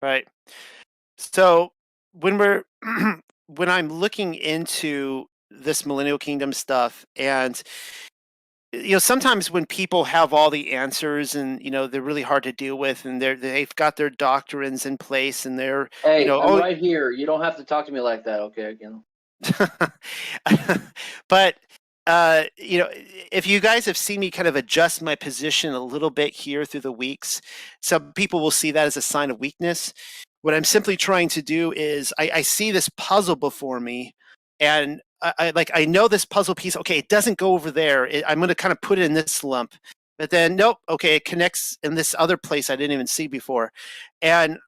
Right. So when we're when I'm looking into this millennial kingdom stuff, and sometimes when people have all the answers, and they're really hard to deal with, and they've got their doctrines in place, and they're Hey, I'm oh. right here. You don't have to talk to me like that, okay? Again. But if you guys have seen me kind of adjust my position a little bit here through the weeks, some people will see that as a sign of weakness. What I'm simply trying to do is I see this puzzle before me, and I know this puzzle piece. Okay, it doesn't go over there. I'm going to kind of put it in this lump, but then nope. Okay, it connects in this other place I didn't even see before, and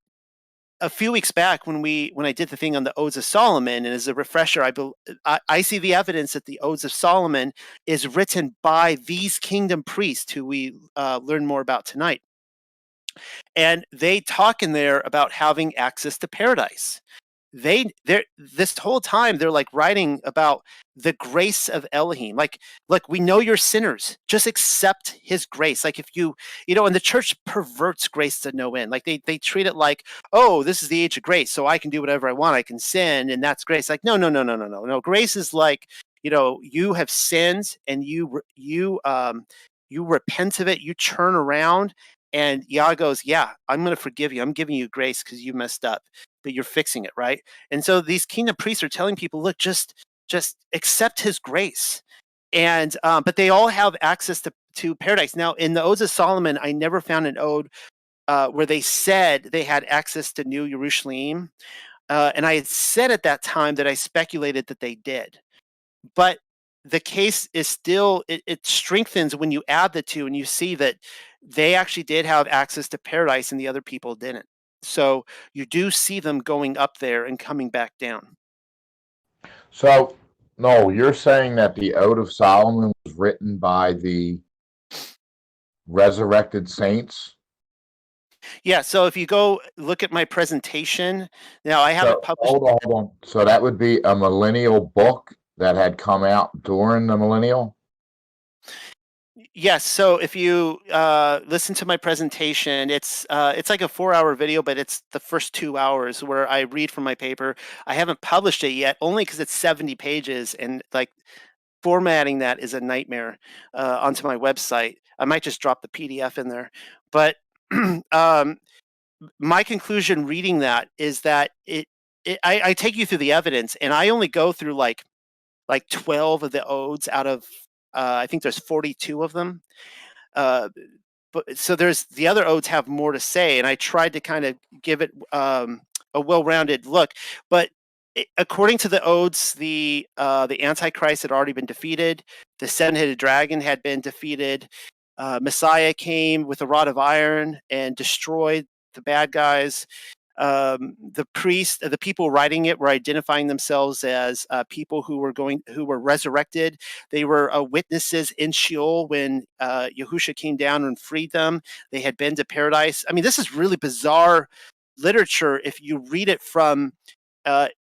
a few weeks back when I did the thing on the Odes of Solomon, and as a refresher, I see the evidence that the Odes of Solomon is written by these kingdom priests who we learn more about tonight, and they talk in there about having access to paradise. They're this whole time they're like writing about the grace of Elohim. Like, look, we know you're sinners. Just accept his grace. Like, if and the church perverts grace to no end. Like, they treat it like, oh, this is the age of grace, so I can do whatever I want. I can sin, and that's grace. Like, no, no, no, no, no, no, no. Grace is like, you have sinned, and you repent of it. You turn around, and Yah goes, yeah, I'm going to forgive you. I'm giving you grace because you messed up, but you're fixing it, right? And so these kingdom priests are telling people, look, just accept his grace. And but they all have access to paradise. Now, in the Odes of Solomon, I never found an ode where they said they had access to New Jerusalem. And I had said at that time that I speculated that they did. But the case is still, it strengthens when you add the two and you see that they actually did have access to paradise and the other people didn't. So you do see them going up there and coming back down. So, no, you're saying that the Ode of Solomon was written by the resurrected saints? Yeah, so if you go look at my presentation, now I haven't published. Hold on. So that would be a millennial book that had come out during the millennial? Yes, so if you listen to my presentation, it's like a 4-hour video, but it's the first 2 hours where I read from my paper. I haven't published it yet, only because it's 70 pages, and like formatting that is a nightmare onto my website. I might just drop the PDF in there, but my conclusion reading that is that I take you through the evidence, and I only go through like 12 of the odes out of I think there's 42 of them. But so there's the other odes have more to say, and I tried to kind of give it a well-rounded look. But according to the odes, the Antichrist had already been defeated. The seven-headed dragon had been defeated. Messiah came with a rod of iron and destroyed the bad guys. The people writing it were identifying themselves as people who were resurrected. They were witnesses in Sheol when Yahusha came down and freed them. They had been to paradise. I mean, this is really bizarre literature if you read it from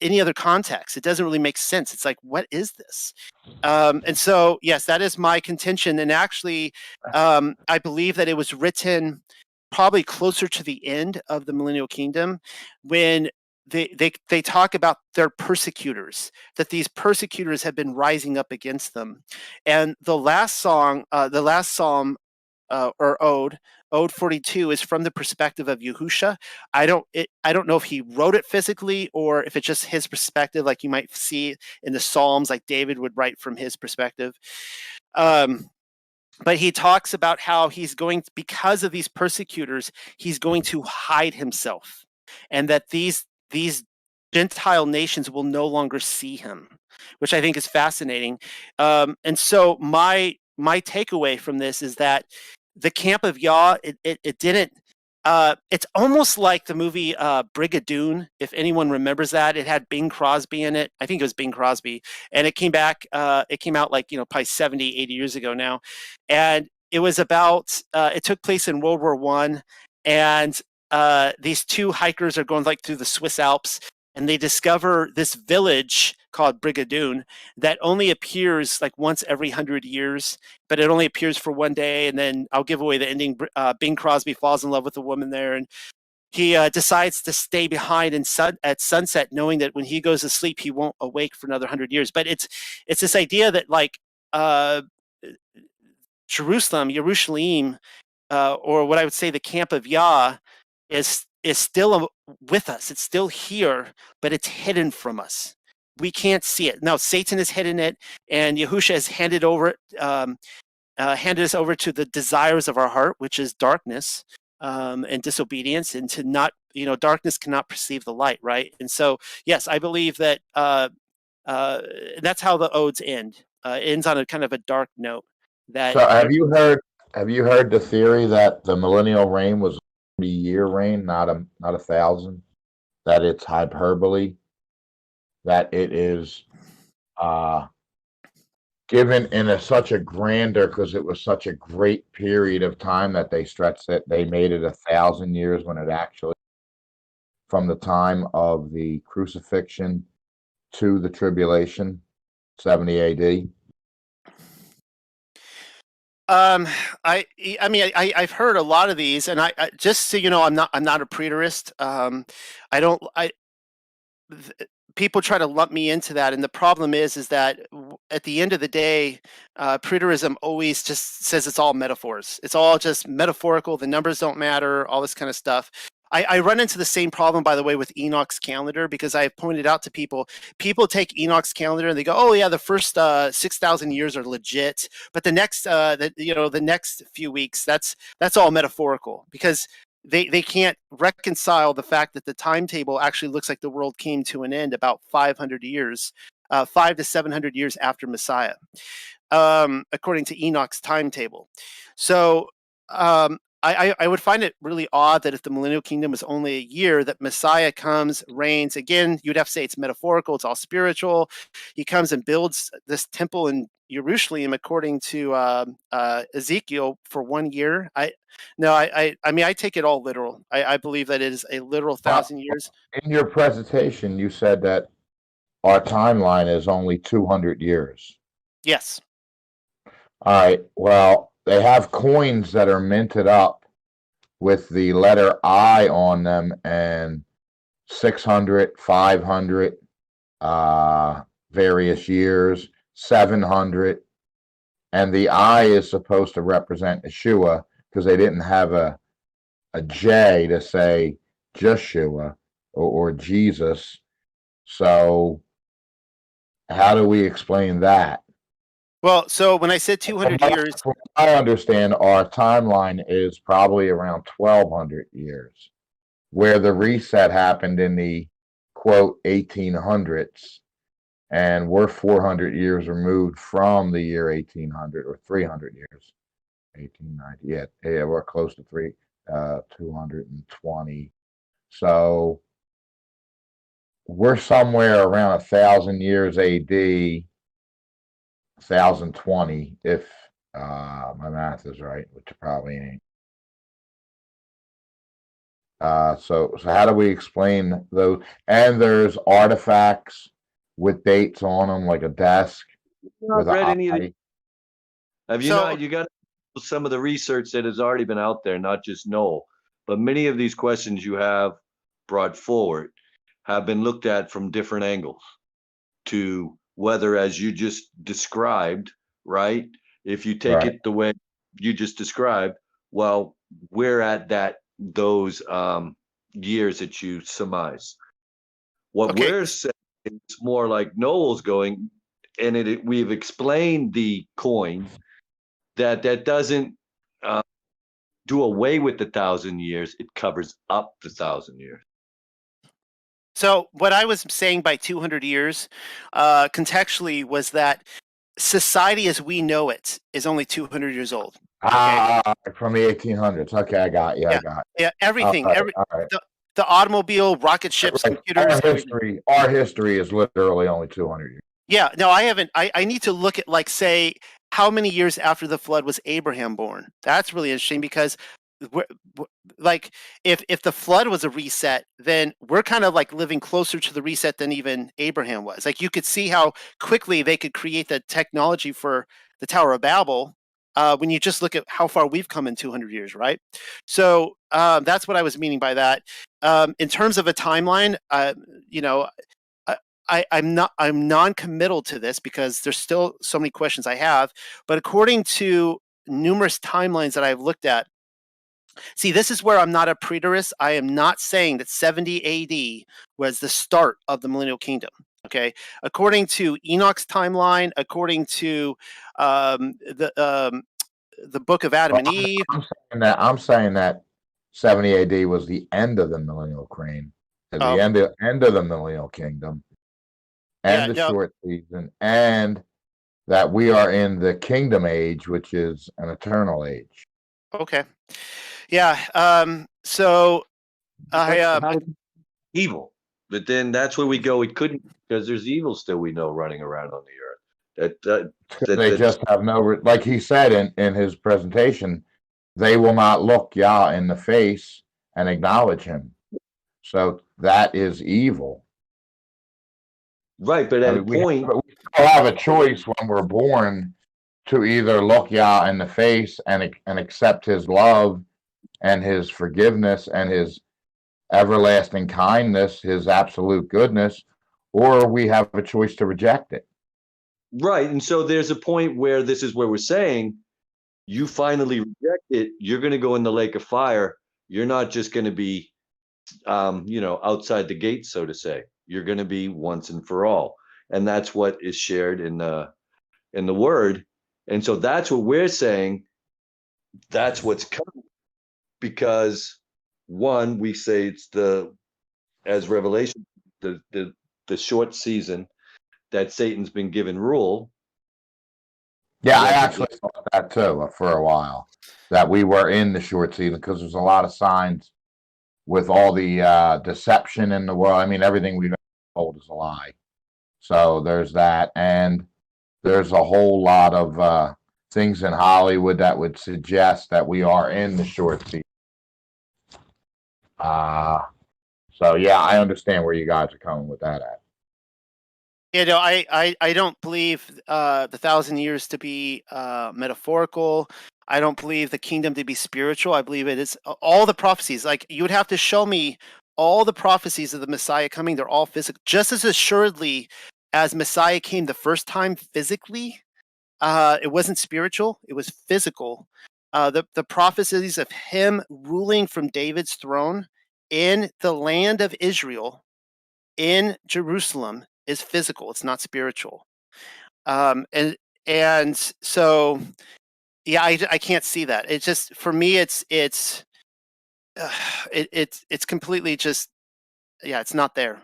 any other context. It doesn't really make sense. It's like, what is this? And so, yes, that is my contention. And actually, I believe that it was written probably closer to the end of the millennial kingdom, when they talk about their persecutors, that these persecutors have been rising up against them. And the last psalm or ode 42 is from the perspective of Yahusha. I don't know if he wrote it physically or if it's just his perspective, like you might see in the Psalms, like David would write from his perspective. But he talks about how because of these persecutors, he's going to hide himself, and that these Gentile nations will no longer see him, which I think is fascinating. And so my takeaway from this is that the camp of Yah, it didn't. It's almost like the movie Brigadoon, if anyone remembers that. It had Bing Crosby in it. I think it was Bing Crosby. And it came out like, probably 70, 80 years ago now. And it was about, it took place in World War I. And these two hikers are going like through the Swiss Alps, and they discover this village called Brigadoon that only appears like once every 100 years, but it only appears for one day. And then I'll give away the ending. Bing Crosby falls in love with a woman there, and he decides to stay behind at sunset, knowing that when he goes to sleep, he won't awake for another 100 years. But it's this idea that like Jerusalem, or what I would say the camp of Yah, is still with us. It's still here, but it's hidden from us. We can't see it. Now, Satan has hidden it, and Yahusha has handed us over to the desires of our heart, which is darkness and disobedience, and to not, darkness cannot perceive the light, right? And so, yes, I believe that that's how the odes end. It ends on a kind of a dark note. So have you heard the theory that the millennial reign was a 40-year reign, not a 1,000? That it's hyperbole, that it is given in such a grander, because it was such a great period of time that they stretched it. They made it 1,000 years when it actually, from the time of the crucifixion to the tribulation, 70 AD. I've heard a lot of these, and I just so you know, I'm not a preterist. People try to lump me into that, and the problem is that at the end of the day, preterism always just says it's all metaphors. It's all just metaphorical. The numbers don't matter. All this kind of stuff. I run into the same problem, by the way, with Enoch's calendar, because I have pointed out to people take Enoch's calendar and they go, oh yeah, the first 6,000 years are legit, but the next the next few weeks, that's all metaphorical, because they can't reconcile the fact that the timetable actually looks like the world came to an end about 500 years, 500 to 700 years after Messiah, according to Enoch's timetable. So I would find it really odd that if the millennial kingdom is only a year, that Messiah comes, reigns. Again, you'd have to say it's metaphorical, it's all spiritual. He comes and builds this temple in Jerusalem according to Ezekiel for 1 year. I take it all literal. I believe that it is a literal 1,000 years. In your presentation, you said that our timeline is only 200 years. Yes. All right. Well, they have coins that are minted up with the letter I on them, and 600, 500, various years, 700. And the I is supposed to represent Yeshua, because they didn't have a J to say Joshua or Jesus. So how do we explain that? Well, so when I said 200 years, from what I understand, our timeline is probably around 1,200 years, where the reset happened in the quote 1800s, and we're 400 years removed from the year 1800, or 300 years, 1890. Yeah, we're close to 220. So we're somewhere around 1,000 years AD. 1,020, if my math is right, which it probably ain't. So how do we explain those? And there's artifacts with dates on them, like a desk. Not read any of the, have you not? You got some of the research that has already been out there, not just Noel, but many of these questions you have brought forward have been looked at from different angles, to whether, as you just described, right? If you take it the way you just described, well, we're at those years that you surmise. What we're saying is more like Noel's going, and we've explained the coin that doesn't do away with the 1,000 years; it covers up the 1,000 years. So what I was saying by 200 years, contextually, was that society as we know it is only 200 years old. Okay? From the 1800s. Okay, I got you. Yeah, everything. The automobile, rocket ships, computers. Our history is literally only 200 years. Yeah, no, I haven't. I need to look at, like, say, how many years after the flood was Abraham born? That's really interesting, because like if the flood was a reset, then we're kind of like living closer to the reset than even Abraham was. Like, you could see how quickly they could create the technology for the Tower of Babel, when you just look at how far we've come in 200 years, right? So that's what I was meaning by that. In terms of a timeline, you know, I'm non-committal to this because there's still so many questions I have. But according to numerous timelines that I've looked at, see, this is where I'm not a preterist. I am not saying that 70 AD was the start of the millennial kingdom. Okay, according to Enoch's timeline, according to the book of Adam and Eve. I'm saying that 70 AD was the end of the millennial reign, the Oh, end of the millennial kingdom, and yeah, the no, short season, and that we are in the kingdom age, which is an eternal age. okay, yeah. So Evil. But then that's where we go. It couldn't, because there's evil still we know running around on the earth. They just have no, like he said in his presentation, they will not look Yah in the face and acknowledge him. So that is evil. Right, but at a point, we still have a choice when we're born to either look Yah in the face and accept his love and his forgiveness and his everlasting kindness, his absolute goodness, or we have a choice to reject it. right. And so there's a point where this is where we're saying you finally reject it, you're going to go in the lake of fire. You're not just going to be, outside the gate, so to say. You're going to be once and for all. And that's what is shared in the word. And so that's what we're saying. That's what's coming. Because one, we say it's as Revelation, the short season that Satan's been given rule. Yeah, I actually thought that too for a while, that we were in the short season because there's a lot of signs with all the deception in the world. I mean, everything we've been told is a lie. So there's that, and there's a whole lot of things in Hollywood that would suggest that we are in the short season. So yeah, I understand where you guys are coming with that at. You know, I don't believe the 1,000 years to be metaphorical. I don't believe the kingdom to be spiritual. I believe it is all the prophecies. Like, you would have to show me all the prophecies of the Messiah coming. They're all physical, just as assuredly as Messiah came the first time physically. It wasn't spiritual; it was physical. The prophecies of him ruling from David's throne in the land of Israel, in Jerusalem, is physical. It's not spiritual. And so, yeah, I can't see that. It's just, for me, it's completely just, yeah, it's not there.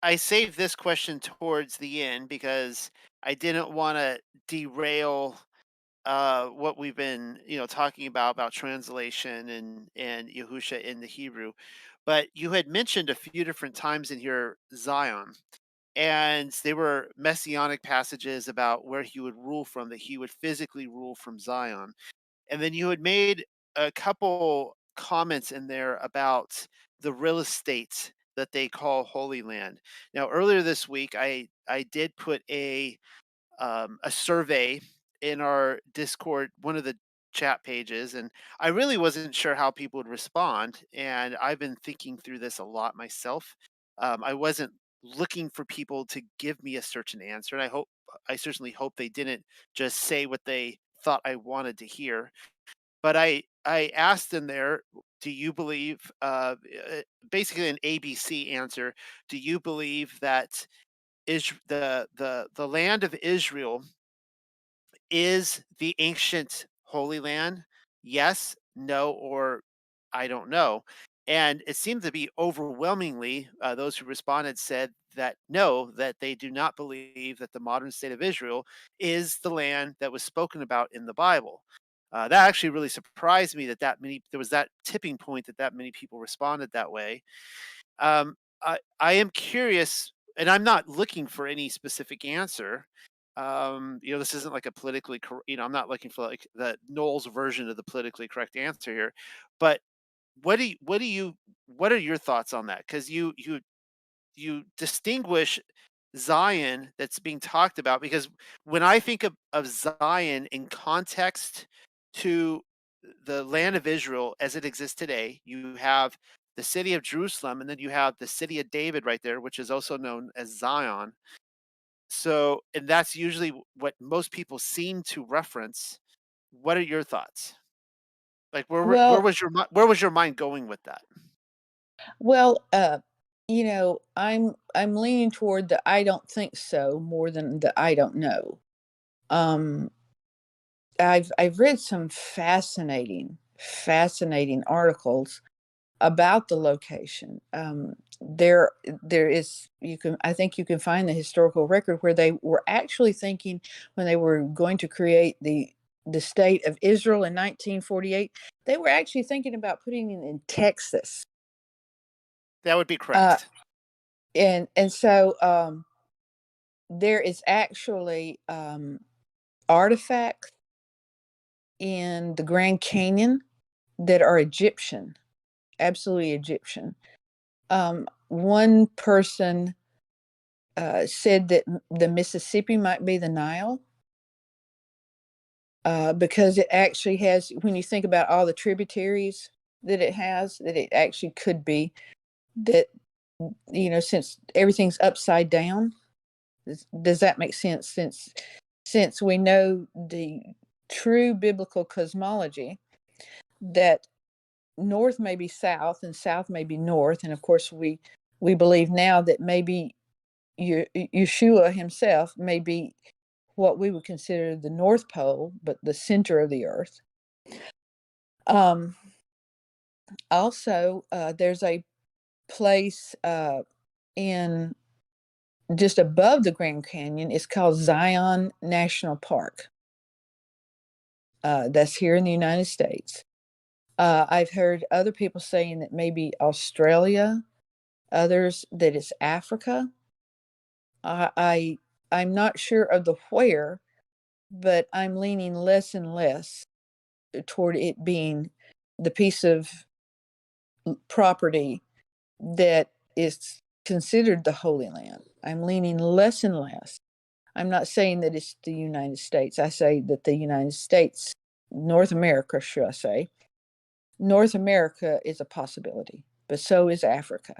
I saved this question towards the end because I didn't want to derail what we've been, talking about translation and Yahusha in the Hebrew. But you had mentioned a few different times in here Zion, and they were messianic passages about where he would rule from, that he would physically rule from Zion. And then you had made a couple comments in there about the real estate that they call Holy Land. Now, earlier this week, I did put a survey in our Discord, one of the chat pages, and I really wasn't sure how people would respond. And I've been thinking through this a lot myself. I wasn't looking for people to give me a certain answer, and I certainly hope they didn't just say what they thought I wanted to hear. But I asked in there, do you believe, basically an ABC answer? Do you believe that is the land of Israel is the ancient Holy Land? Yes, no, or I don't know. And it seemed to be overwhelmingly, those who responded said that no, that they do not believe that the modern state of Israel is the land that was spoken about in the Bible. That actually really surprised me, there was that tipping point, that many people responded that way. I am curious, and I'm not looking for any specific answer. This isn't like a politically, I'm not looking for like the Noel's version of the politically correct answer here. But what are your thoughts on that? Because you distinguish Zion that's being talked about, because when I think of Zion in context to the land of Israel as it exists today, you have the city of Jerusalem, and then you have the city of David right there, which is also known as Zion. So, and that's usually what most people seem to reference. What are your thoughts? Like, Well, where was your mind going with that? well, I'm leaning toward the I don't think so more than the I don't know. Um, I've read some fascinating articles about the location. There is I think you can find the historical record where they were actually thinking, when they were going to create the state of Israel in 1948, they were actually thinking about putting it in Texas. That would be Uh, correct. and so there is actually artifacts in the Grand Canyon that are Egyptian, absolutely Egyptian. One person said that the Mississippi might be the Nile, because it actually has, when you think about all the tributaries that it has, that it actually could be that, since everything's upside down. Does that make sense? Since we know the true biblical cosmology, that north may be south and south may be north, and of course we believe now that maybe Yeshua himself may be what we would consider the North Pole, but the center of the earth. Also, there's a place in just above the Grand Canyon. It's called Zion National Park. That's here in the United States. I've heard other people saying that maybe Australia, others that it's Africa. I'm not sure of the where, but I'm leaning less and less toward it being the piece of property that is considered the Holy Land. I'm leaning less and less. I'm not saying that it's the United States. I say that the United States, North America, should I say, North America is a possibility, but so is Africa.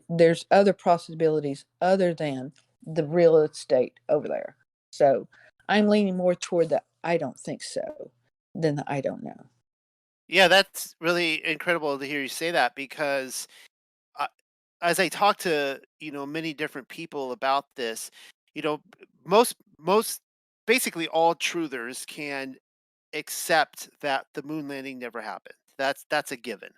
There's other possibilities other than the real estate over there. So I'm leaning more toward the I don't think so than the I don't know. Yeah, that's really incredible to hear you say that, because uh, as I talk to many different people about this, you know most basically all truthers can accept that the moon landing never happened. That's a given.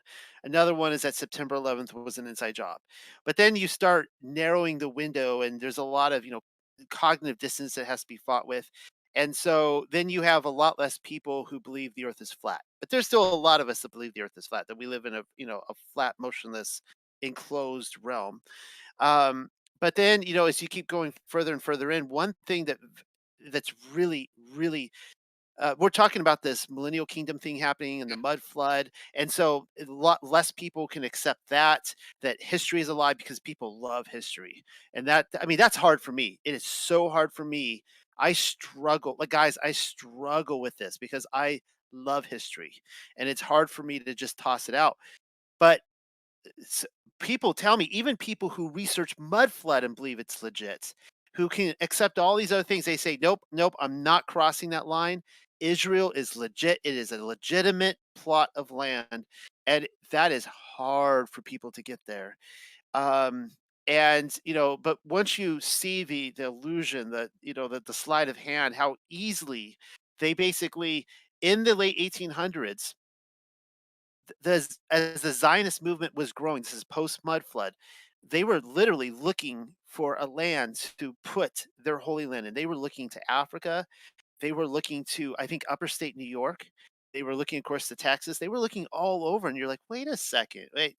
Another one is that September 11th was an inside job. But then you start narrowing the window, and there's a lot of, cognitive dissonance that has to be fought with. And so then you have a lot less people who believe the earth is flat. But there's still a lot of us that believe the earth is flat, that we live in a flat, motionless, enclosed realm. Um, but then, as you keep going further and further in, one thing that's really, really we're talking about this millennial kingdom thing happening and the mud flood, and so a lot less people can accept that history is a lie, because people love history, and that's hard for me. It is so hard for me. I struggle, like, guys, I struggle with this because I love history, and it's hard for me to just toss it out. But s- people tell me, even people who research mud flood and believe it's legit, who can accept all these other things, they say, nope, nope, I'm not crossing that line. Israel is legit. It is a legitimate plot of land. And that is hard for people to get there. Um, and but once you see the illusion, the sleight of hand, how easily they basically, in the late 1800s, as the Zionist movement was growing, this is post mud flood, they were literally looking for a land to put their Holy Land in. They were looking to Africa. They were looking to, I think, upper state New York. They were looking, of course, to Texas. They were looking all over, and you're like, wait a second, wait,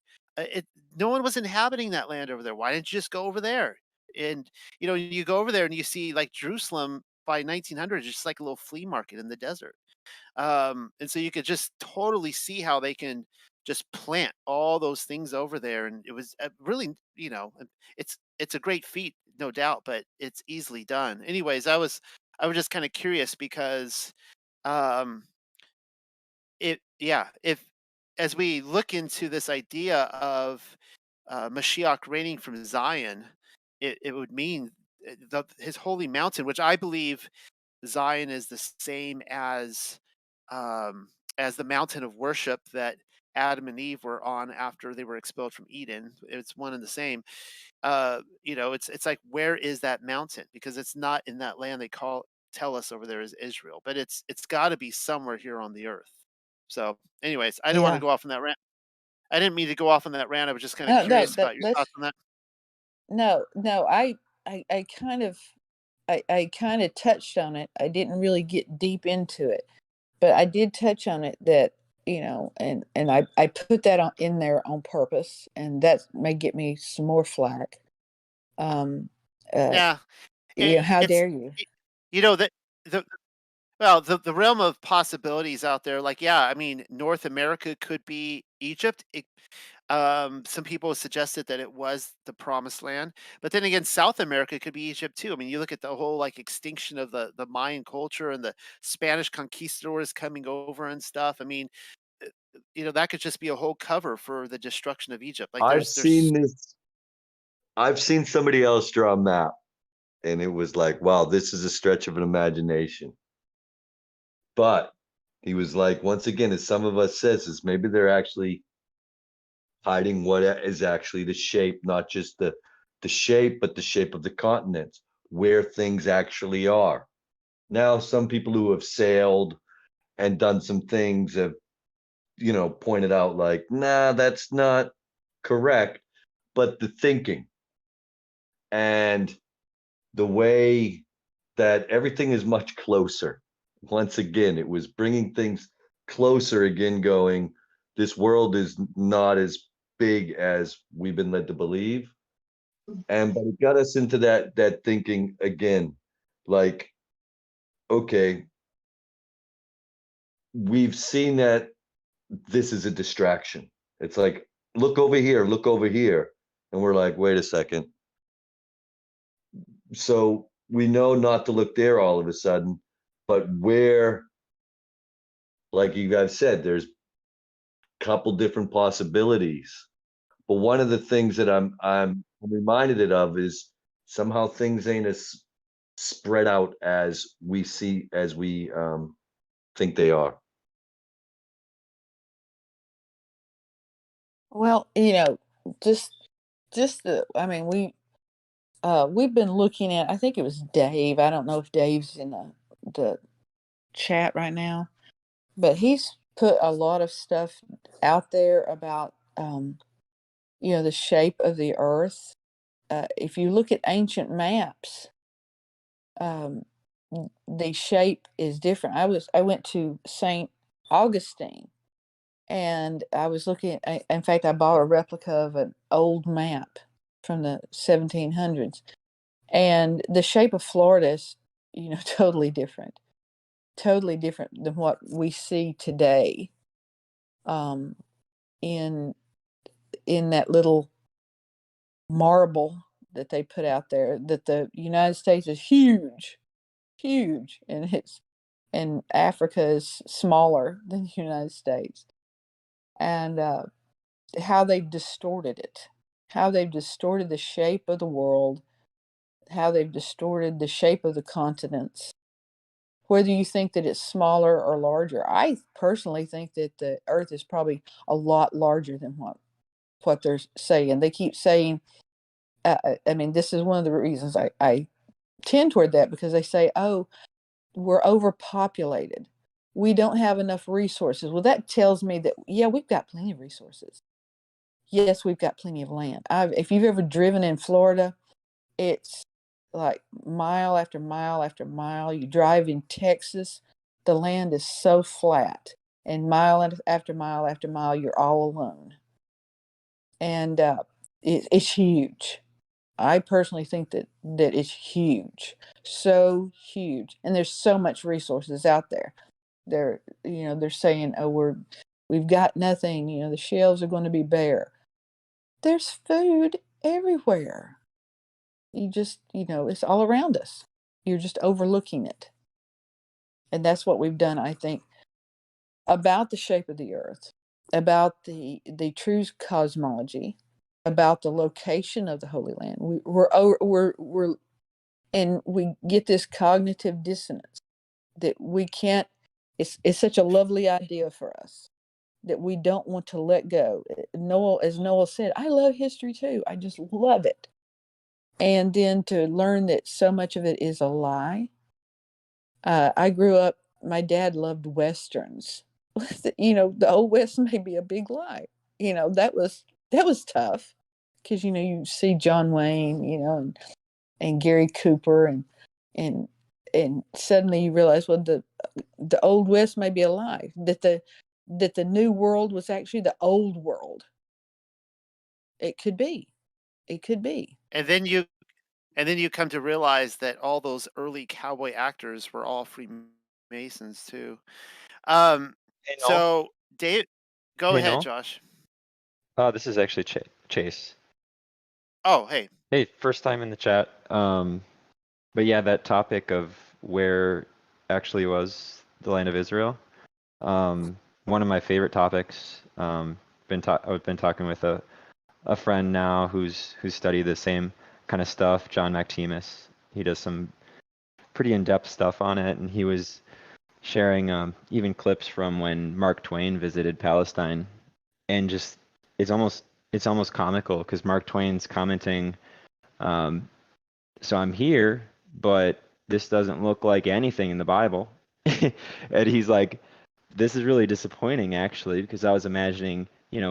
no one was inhabiting that land over there. Why didn't you just go over there? And you go over there and you see, like, Jerusalem by 1900, just like a little flea market in the desert. And so you could just totally see how they can just plant all those things over there, and it was really, it's a great feat no doubt, but it's easily done. Anyways, I was just kind of curious because um, if as we look into this idea of Mashiach reigning from Zion, it would mean his holy mountain, which I believe Zion is the same um, as the mountain of worship that Adam and Eve were on after they were expelled from Eden. It's one and the same. It's like, where is that mountain? Because it's not in that land they tell us over there is Israel, but it's got to be somewhere here on the earth. So, anyways, I didn't want to Yeah. go off on that rant. I didn't mean to go off on that rant. I was just kind of No, curious about your that's thoughts on that. no. I kind of I kind of touched on it. I didn't really get deep into it, but I did touch on it that, and I put that in there on purpose, and that may get me some more flack. Um, uh, Yeah, how it's dare you? that the well, the realm of possibilities out there, like, yeah, I mean, North America could be Egypt. Some people have suggested that it was the promised land, but then again, South America could be Egypt too. I mean, you look at the whole like extinction of the Mayan culture and the Spanish conquistadors coming over and stuff. I mean, that could just be a whole cover for the destruction of Egypt. Like, I've there's seen this. I've seen somebody else draw a map, and it was like, wow, this is a stretch of an imagination. But he was like, once again, as some of us says, is maybe they're actually hiding what is actually the shape, not just the shape, but the shape of the continents, where things actually are. Now, some people who have sailed and done some things have, pointed out like, nah, that's not correct. But the thinking and the way that everything is much closer. Once again, it was bringing things closer again, going, this world is not as big as we've been led to believe. And but it got us into that thinking again, like, okay, we've seen that this is a distraction. It's like, look over here, look over here. And we're like, wait a second. So we know not to look there all of a sudden, but where, like you guys said, there's a couple different possibilities. But one of the things that I'm reminded of is somehow things ain't as spread out as we think they are. Well, just I mean, we've been looking at, I think it was Dave. I don't know if Dave's in the chat right now, but he's put a lot of stuff out there about, the shape of the earth. If you look at ancient maps, um, the shape is different. I went to St. Augustine, and I was looking at, in fact, I bought a replica of an old map from the 1700s, and the shape of Florida is, totally different than what we see today, um, in that little marble that they put out there, that the United States is huge, huge, and Africa is smaller than the United States. And how they've distorted it, how they've distorted the shape of the world, how they've distorted the shape of the continents. Whether you think that it's smaller or larger, I personally think that the Earth is probably a lot larger than what they're saying. They keep saying, I mean, this is one of the reasons I tend toward that, because they say, oh, we're overpopulated. We don't have enough resources. Well, that tells me that, yeah, we've got plenty of resources. Yes, we've got plenty of land. If you've ever driven in Florida, it's like mile after mile after mile. You drive in Texas, the land is so flat, and after mile after mile, you're all alone. And it's huge. I personally think that it's huge, so huge, and there's so much resources out there. They're saying, oh, we've got nothing. The shelves are going to be bare. There's food everywhere. You just, it's all around us. You're just overlooking it. And that's what we've done, I think, about the shape of the earth, about the true cosmology, about the location of the Holy Land. We're and we get this cognitive dissonance that we can't. It's such a lovely idea for us that we don't want to let go. Noel, as Noel said, I love history too. I just love it. And then to learn that so much of it is a lie. I grew up, my dad loved Westerns. The Old West may be a big lie. That was tough because, you see John Wayne, and Gary Cooper and suddenly you realize, well, the Old West may be a lie, that the New World was actually the Old World. It could be. And then you come to realize that all those early cowboy actors were all Freemasons too. Hey, Noel. So Dave, go Hey, ahead, Noel. Josh. This is actually Chase. Oh, hey. Hey, first time in the chat. But yeah, that topic of where actually was the land of Israel. One of my favorite topics. I've been talking with a friend now who's studied the same kind of stuff, John Mactemus. He does some pretty in-depth stuff on it, and he was sharing even clips from when Mark Twain visited Palestine, and just it's almost comical because Mark Twain's commenting, so I'm here, but this doesn't look like anything in the Bible. And he's like, this is really disappointing actually, because I was imagining,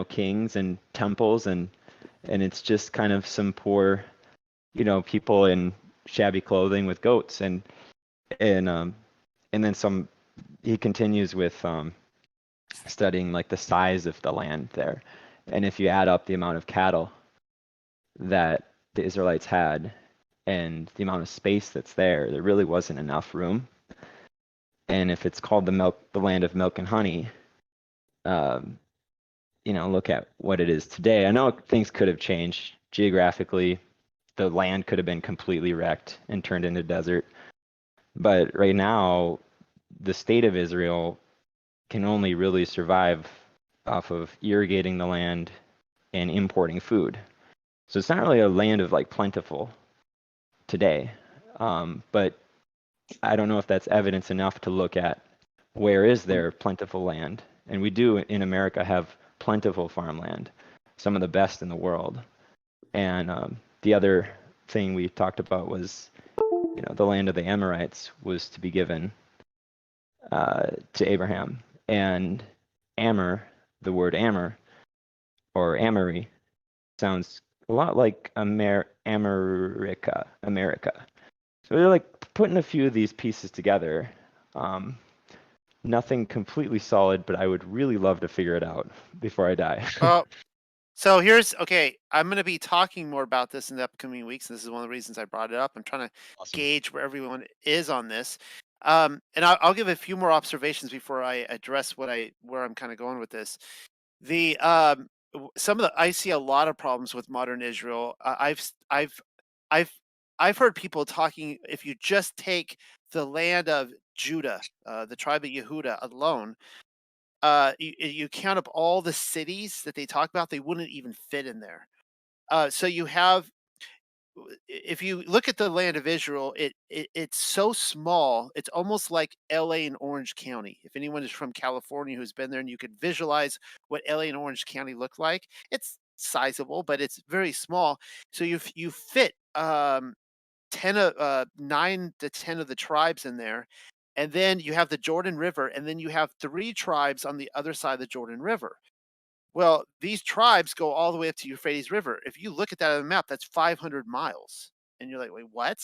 kings and temples and it's just kind of some poor, people in shabby clothing with goats and then some. He continues with studying like the size of the land there, and if you add up the amount of cattle that the Israelites had and the amount of space that's there really wasn't enough room. And if it's called the land of milk and honey, look at what it is today. I know things could have changed geographically. The land could have been completely wrecked and turned into desert. But right now, the state of Israel can only really survive off of irrigating the land and importing food. So it's not really a land of like plentiful today. But I don't know if that's evidence enough to look at where is there plentiful land. And we do in America have plentiful farmland, some of the best in the world. And the other thing we talked about was, the land of the Amorites was to be given to Abraham. And Amor, the word Amor, or Amory, sounds a lot like America. So they're like putting a few of these pieces together. Nothing completely solid, but I would really love to figure it out before I die. Well, so I'm going to be talking more about this in the upcoming weeks. And this is one of the reasons I brought it up. I'm trying to gauge where everyone is on this. And I'll give a few more observations before I address where I'm kind of going with this. I see a lot of problems with modern Israel. I've heard people talking, if you just take the land of Judah, the tribe of Yehuda alone, you count up all the cities that they talk about, they wouldn't even fit in there. So you have, if you look at the land of Israel, it's so small. It's almost like LA and Orange County. If anyone is from California who's been there and you could visualize what LA and Orange County look like, it's sizable, but it's very small. So you fit 9 to 10 of the tribes in there. And then you have the Jordan River, and then you have 3 tribes on the other side of the Jordan River. Well, these tribes go all the way up to Euphrates River. If you look at that on the map, that's 500 miles. And you're like, wait, what?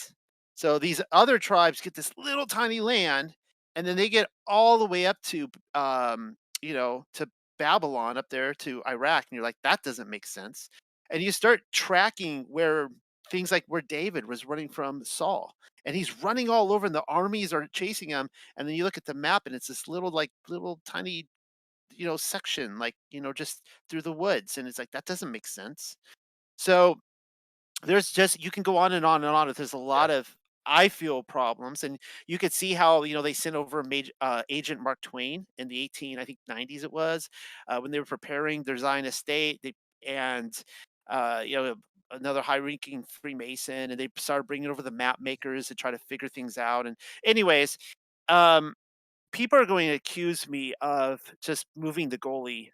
So these other tribes get this little tiny land, and then they get all the way up to, to Babylon up there to Iraq. And you're like, that doesn't make sense. And you start tracking where things like where David was running from Saul, and he's running all over and the armies are chasing him. And then you look at the map and it's this little tiny section, just through the woods, and it's like that doesn't make sense. So there's just, you can go on and on and on. There's a lot of, I feel, problems, and you could see how, they sent over Agent Mark Twain in the 90s it was, when they were preparing their Zionist state. And uh, you know another high-ranking Freemason, and they started bringing over the map makers to try to figure things out. And anyways, um, people are going to accuse me of just moving the goalie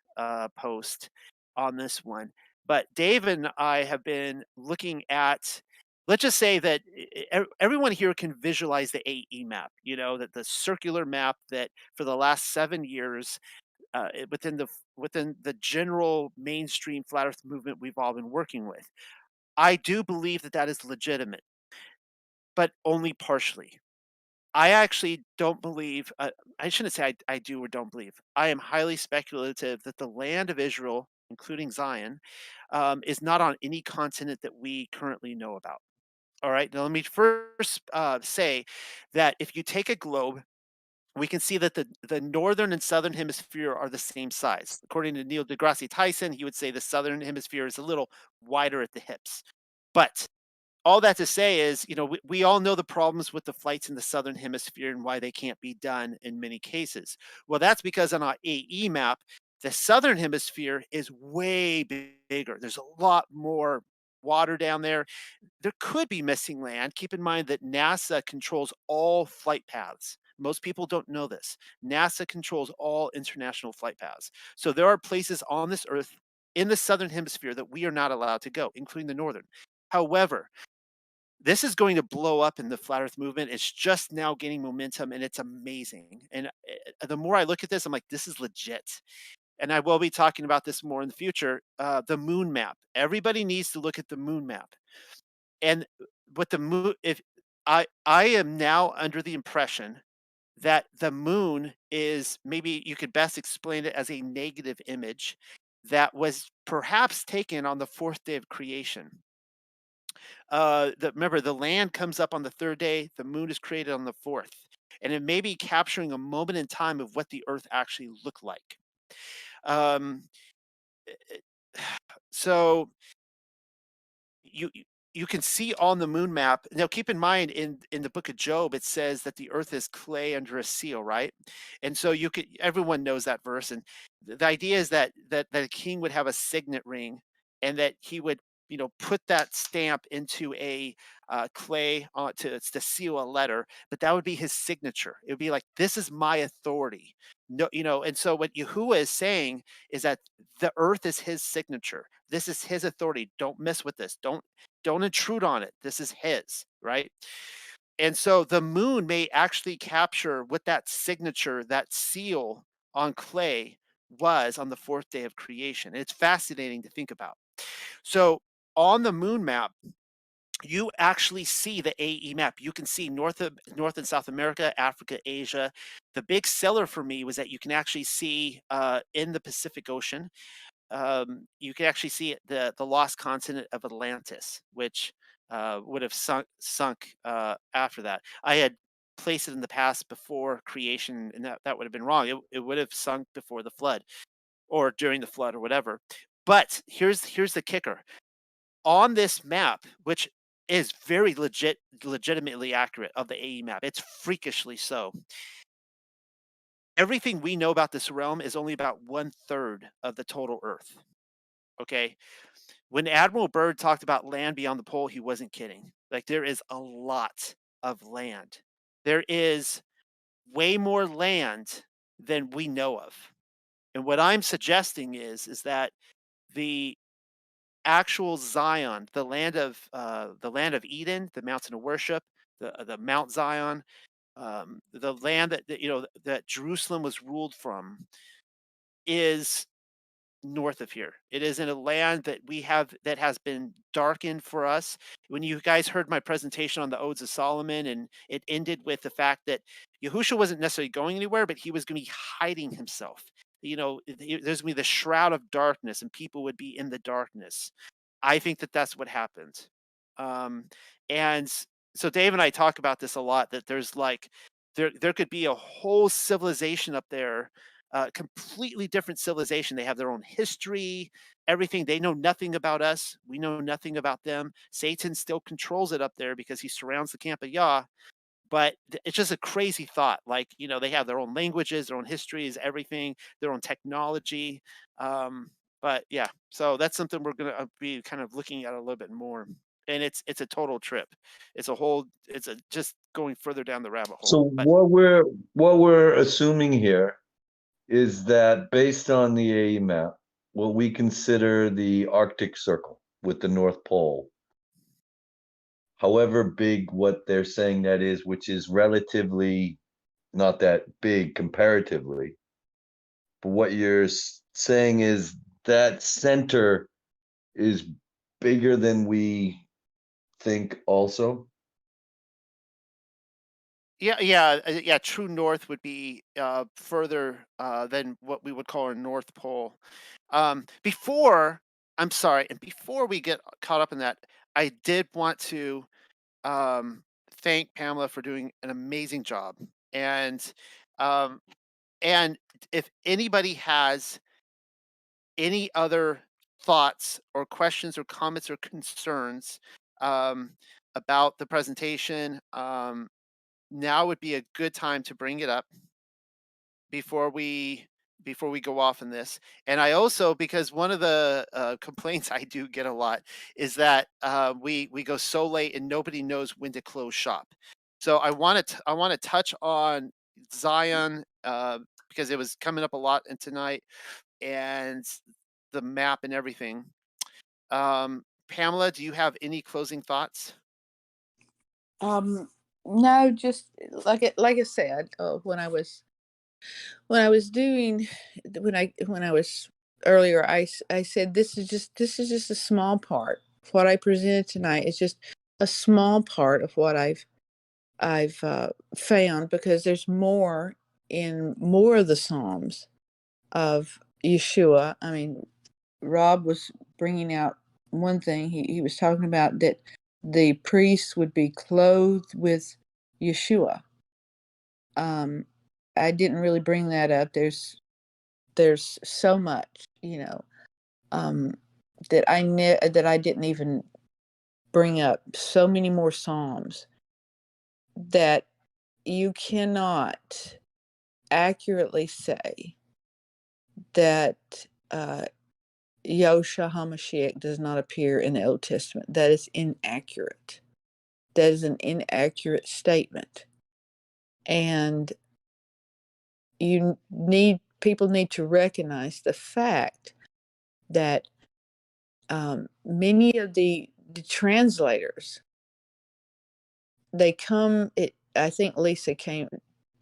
post on this one. But Dave and I have been looking at, let's just say that everyone here can visualize the AE map, that the circular map that for the last 7 years, within the general mainstream flat earth movement we've all been working with. I do believe that that is legitimate, but only partially. I actually don't believe, I shouldn't say I do or don't believe. I am highly speculative that the land of Israel, including Zion, is not on any continent that we currently know about. All right. Now, let me first say that if you take a globe, we can see that the northern and southern hemisphere are the same size. According to Neil deGrasse Tyson, he would say the southern hemisphere is a little wider at the hips. But all that to say is, we all know the problems with the flights in the southern hemisphere and why they can't be done in many cases. Well, that's because on our AE map, the southern hemisphere is way bigger. There's a lot more water down there. There could be missing land. Keep in mind that NASA controls all flight paths. Most people don't know this. NASA controls all international flight paths. So there are places on this earth in the southern hemisphere that we are not allowed to go, including the northern. However, this is going to blow up in the flat earth movement. It's just now gaining momentum, and it's amazing. And the more I look at this, I'm like, this is legit. And I will be talking about this more in the future. The moon map. Everybody needs to look at the moon map. And what the moon, if I am now under the impression that the moon is, maybe you could best explain it as a negative image that was perhaps taken on the fourth day of creation. Remember, the land comes up on the third day, the moon is created on the fourth, and it may be capturing a moment in time of what the earth actually looked like. Um, so you can see on the moon map. Now, keep in mind, in the book of Job, it says that the earth is clay under a seal, right? And so everyone knows that verse. And the idea is that a king would have a signet ring, and that he would put that stamp into a clay to seal a letter, but that would be his signature. It would be like, this is my authority. No, and so what Yahuwah is saying is that the earth is his signature. This is his authority. Don't mess with this. Don't intrude on it. This is his, right? And so the moon may actually capture what that signature, that seal on clay was on the fourth day of creation. And it's fascinating to think about. So on the moon map, you actually see the AE map. You can see North and South America, Africa, Asia. The big seller for me was that you can actually see in the Pacific Ocean, you can actually see the lost continent of Atlantis, which would have sunk after that. I had placed it in the past before creation, and that would have been wrong. It would have sunk before the flood, or during the flood, or whatever. But here's the kicker. On this map, which is very legitimately accurate of the AE map, it's freakishly so. Everything we know about this realm is only about 1/3 of the total Earth. Okay. When Admiral Byrd talked about land beyond the pole, he wasn't kidding. Like, there is a lot of land. There is way more land than we know of. And what I'm suggesting is that the actual Zion, the land of Eden, the mountain of worship, the Mount Zion, the land that Jerusalem was ruled from, is north of here. It is in a land that we have that has been darkened for us. When you guys heard my presentation on the Odes of Solomon, and it ended with the fact that Yahushua wasn't necessarily going anywhere, but he was going to be hiding himself. There's going to be the shroud of darkness, and people would be in the darkness. I think that that's what happened. And so Dave and I talk about this a lot, that there's like, there could be a whole civilization up there completely different civilization. They have their own history, everything. They know nothing about us. We know nothing about them. Satan still controls it up there because he surrounds the camp of Yah. But it's just a crazy thought. Like, they have their own languages, their own histories, everything, their own technology. But yeah, so that's something we're going to be kind of looking at a little bit more. And it's a total trip. It's just going further down the rabbit hole. So But what we're assuming here is that based on the AE map, what we consider the Arctic Circle with the North Pole, however big what they're saying that is, which is relatively not that big comparatively, but what you're saying is that center is bigger than we think also. yeah, true north would be further than what we would call our North Pole. Before we get caught up in that, I did want to thank Pamela for doing an amazing job. And um, and if anybody has any other thoughts or questions or comments or concerns um, about the presentation, now would be a good time to bring it up before we go off in this. And I also, because one of the complaints I do get a lot is that we go so late and nobody knows when to close shop. So I want to touch on Zion because it was coming up a lot in tonight, and the map and everything. Pamela, do you have any closing thoughts? No, just like I said, when I was doing when I was earlier, I said this is just a small part. What I presented tonight is just a small part of what I've found, because there's more in more of the Psalms of Yeshua. I mean, Rob was bringing out one thing. He was talking about that the priests would be clothed with Yeshua. I didn't really bring that up. There's so much, that I didn't even bring up. So many more Psalms that you cannot accurately say that Yosha HaMashiach does not appear in the Old Testament. That is inaccurate. That is an inaccurate statement. And people need to recognize the fact that many of the translators, I think Lisa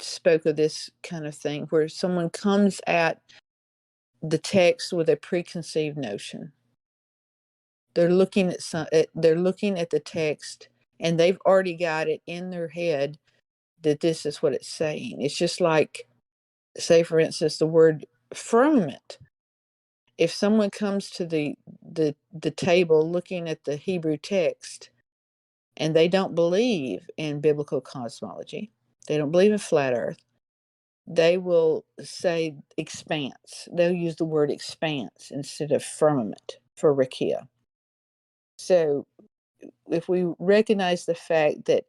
spoke of this kind of thing, where someone comes at the text with a preconceived notion. They're looking at the text and they've already got it in their head that this is what it's saying. It's just like, say for instance, the word firmament. If someone comes to the table looking at the Hebrew text and they don't believe in biblical cosmology, they don't believe in flat earth, they will say expanse. They'll use the word expanse instead of firmament for rakia. So if we recognize the fact that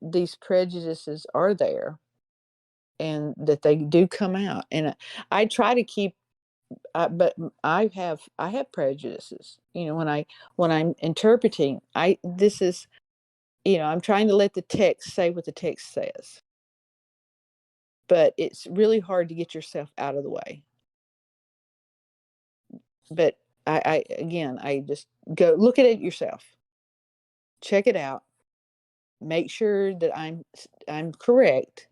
these prejudices are there and that they do come out, and I try to keep, but I have prejudices. When I'm interpreting, I'm trying to let the text say what the text says. But it's really hard to get yourself out of the way. But I just go look at it yourself. Check it out. Make sure that I'm correct.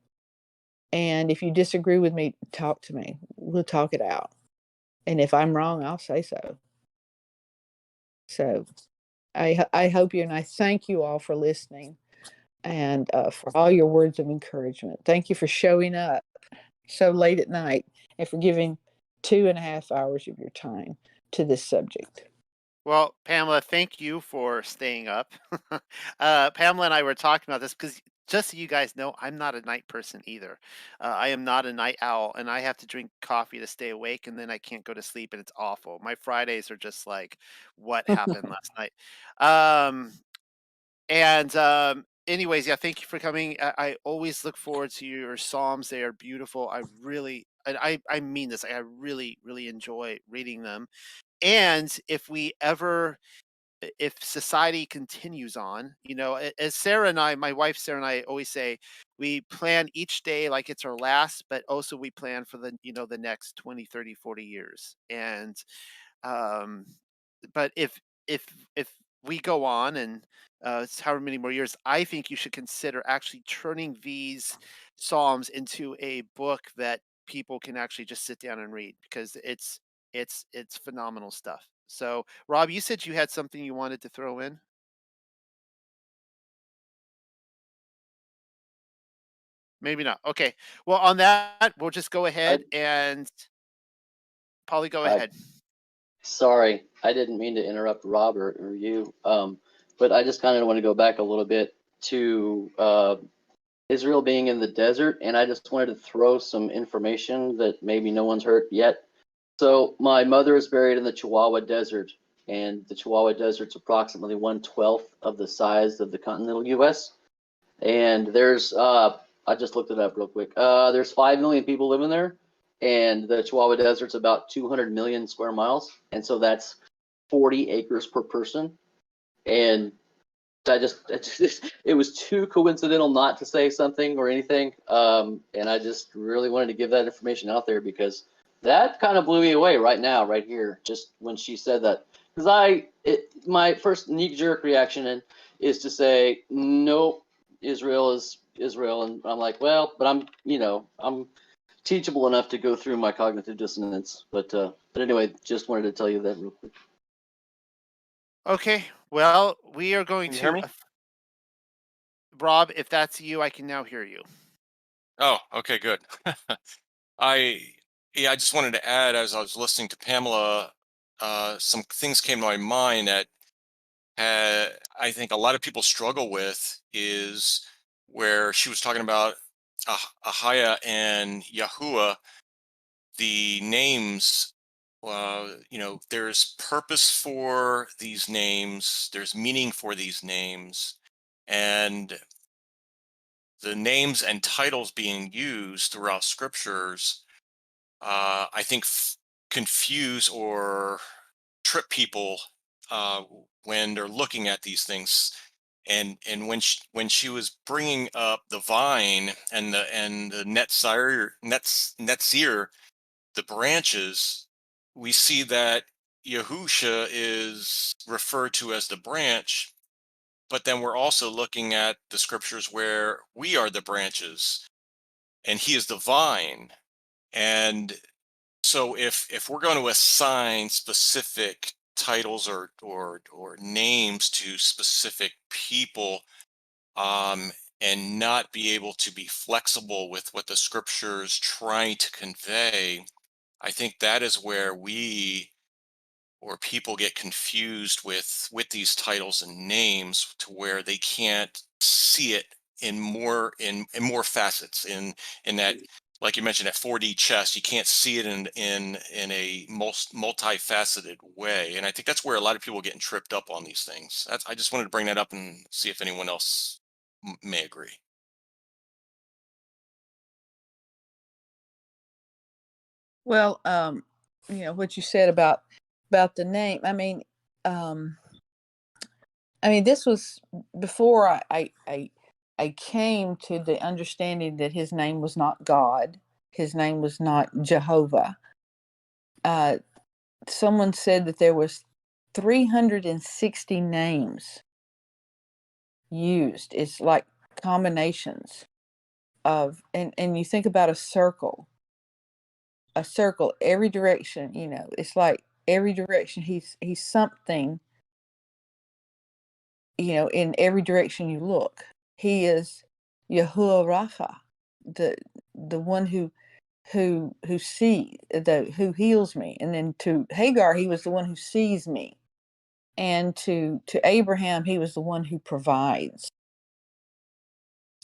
And if you disagree with me, talk to me. We'll talk it out. And if I'm wrong, I'll say so. So I hope you, and I thank you all for listening, and for all your words of encouragement. Thank you for showing up so late at night and for giving 2.5 hours of your time to this subject. Well, Pamela, thank you for staying up. Pamela and I were talking about this because just so you guys know, I'm not a night person either. I am not a night owl, and I have to drink coffee to stay awake, and then I can't go to sleep, and it's awful. My Fridays are just like, what happened last night? Um, anyways, yeah, thank you for coming. I always look forward to your Psalms. They are beautiful. I really, and I mean this, I really, really enjoy reading them. And if society continues on, as Sarah and I, my wife Sarah and I always say, we plan each day like it's our last, but also we plan for the next 20, 30, 40 years. And um, but if we go on and it's however many more years, I think you should consider actually turning these psalms into a book that people can actually just sit down and read, because it's phenomenal stuff. So, Rob, you said you had something you wanted to throw in. Maybe not. Okay. Well, on that, we'll just go ahead and Polly, go I ahead. sorry, I didn't mean to interrupt Robert or you. But I just kind of want to go back a little bit to Israel being in the desert, and I just wanted to throw some information that maybe no one's heard yet. So my mother is buried in the Chihuahua Desert, and the Chihuahua Desert's approximately 1/12 of the size of the continental U.S. And there's I just looked it up real quick. There's 5 million people living there, and the Chihuahua Desert's about 200 million square miles, and so that's 40 acres per person. And it was too coincidental not to say something or anything. And I just really wanted to give that information out there, because that kind of blew me away right now, right here, just when she said that. Because my first knee-jerk reaction is to say, nope, Israel is Israel. And I'm like, well, but I'm teachable enough to go through my cognitive dissonance. But anyway, just wanted to tell you that real quick. Okay. Well, we are going Can you hear to me? Rob, if that's you, I can now hear you. Oh, okay, good. I I just wanted to add, as I was listening to Pamela, some things came to my mind that I think a lot of people struggle with, is where she was talking about Ahaya and Yahuwah, the names. There's purpose for these names, there's meaning for these names, and the names and titles being used throughout scriptures, I think confuse or trip people when they're looking at these things. And when she was bringing up the vine and the netzir, the branches, we see that Yahusha is referred to as the branch, but then we're also looking at the scriptures where we are the branches and he is the vine. And so if we're going to assign specific titles or names to specific people, and not be able to be flexible with what the scripture's trying to convey, I think that is where we or people get confused with these titles and names, to where they can't see it in more facets, in that, like you mentioned, that 4D chess, you can't see it in a multifaceted way. And I think that's where a lot of people are getting tripped up on these things. I just wanted to bring that up and see if anyone else may agree. Well, what you said about the name. I mean, this was before I came to the understanding that his name was not God. His name was not Jehovah. Someone said that there was 360 names used. It's like combinations of, and you think about a circle, every direction, it's like every direction he's something, in every direction you look. He is Yahuwah Rapha, the one who who heals me. And then to Hagar, he was the one who sees me. And to Abraham, he was the one who provides.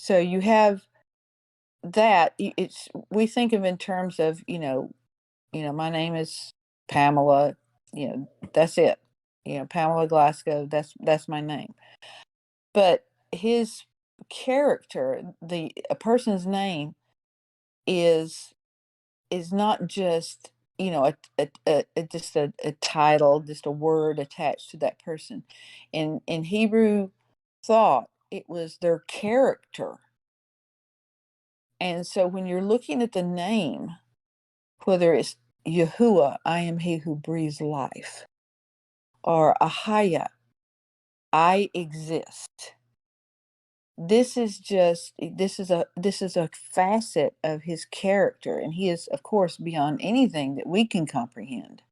So you have that. We think of in terms of, my name is Pamela, that's it. Pamela Glasgow, that's my name. But his character, a person's name is not just, just a title, just a word attached to that person. In Hebrew thought, it was their character. And so when you're looking at the name, whether it's Yahuwah, I am he who breathes life, or Ahaya, I exist. This is a facet of his character, and he is, of course, beyond anything that we can comprehend.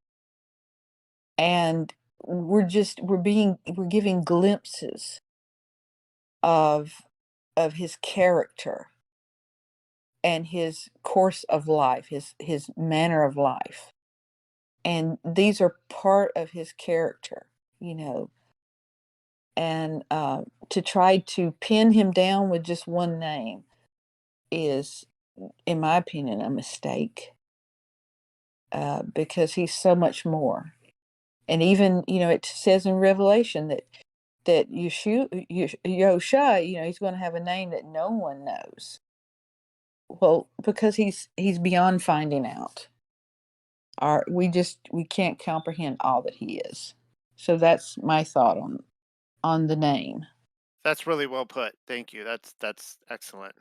And we're giving glimpses of his character and his course of life, his manner of life. And these are part of his character, and to try to pin him down with just one name is, in my opinion, a mistake, because he's so much more. And even, it says in Revelation that Yosha, he's going to have a name that no one knows. Well, because he's beyond finding out. We can't comprehend all that he is. So that's my thought on the name. That's really well put. Thank you. That's excellent.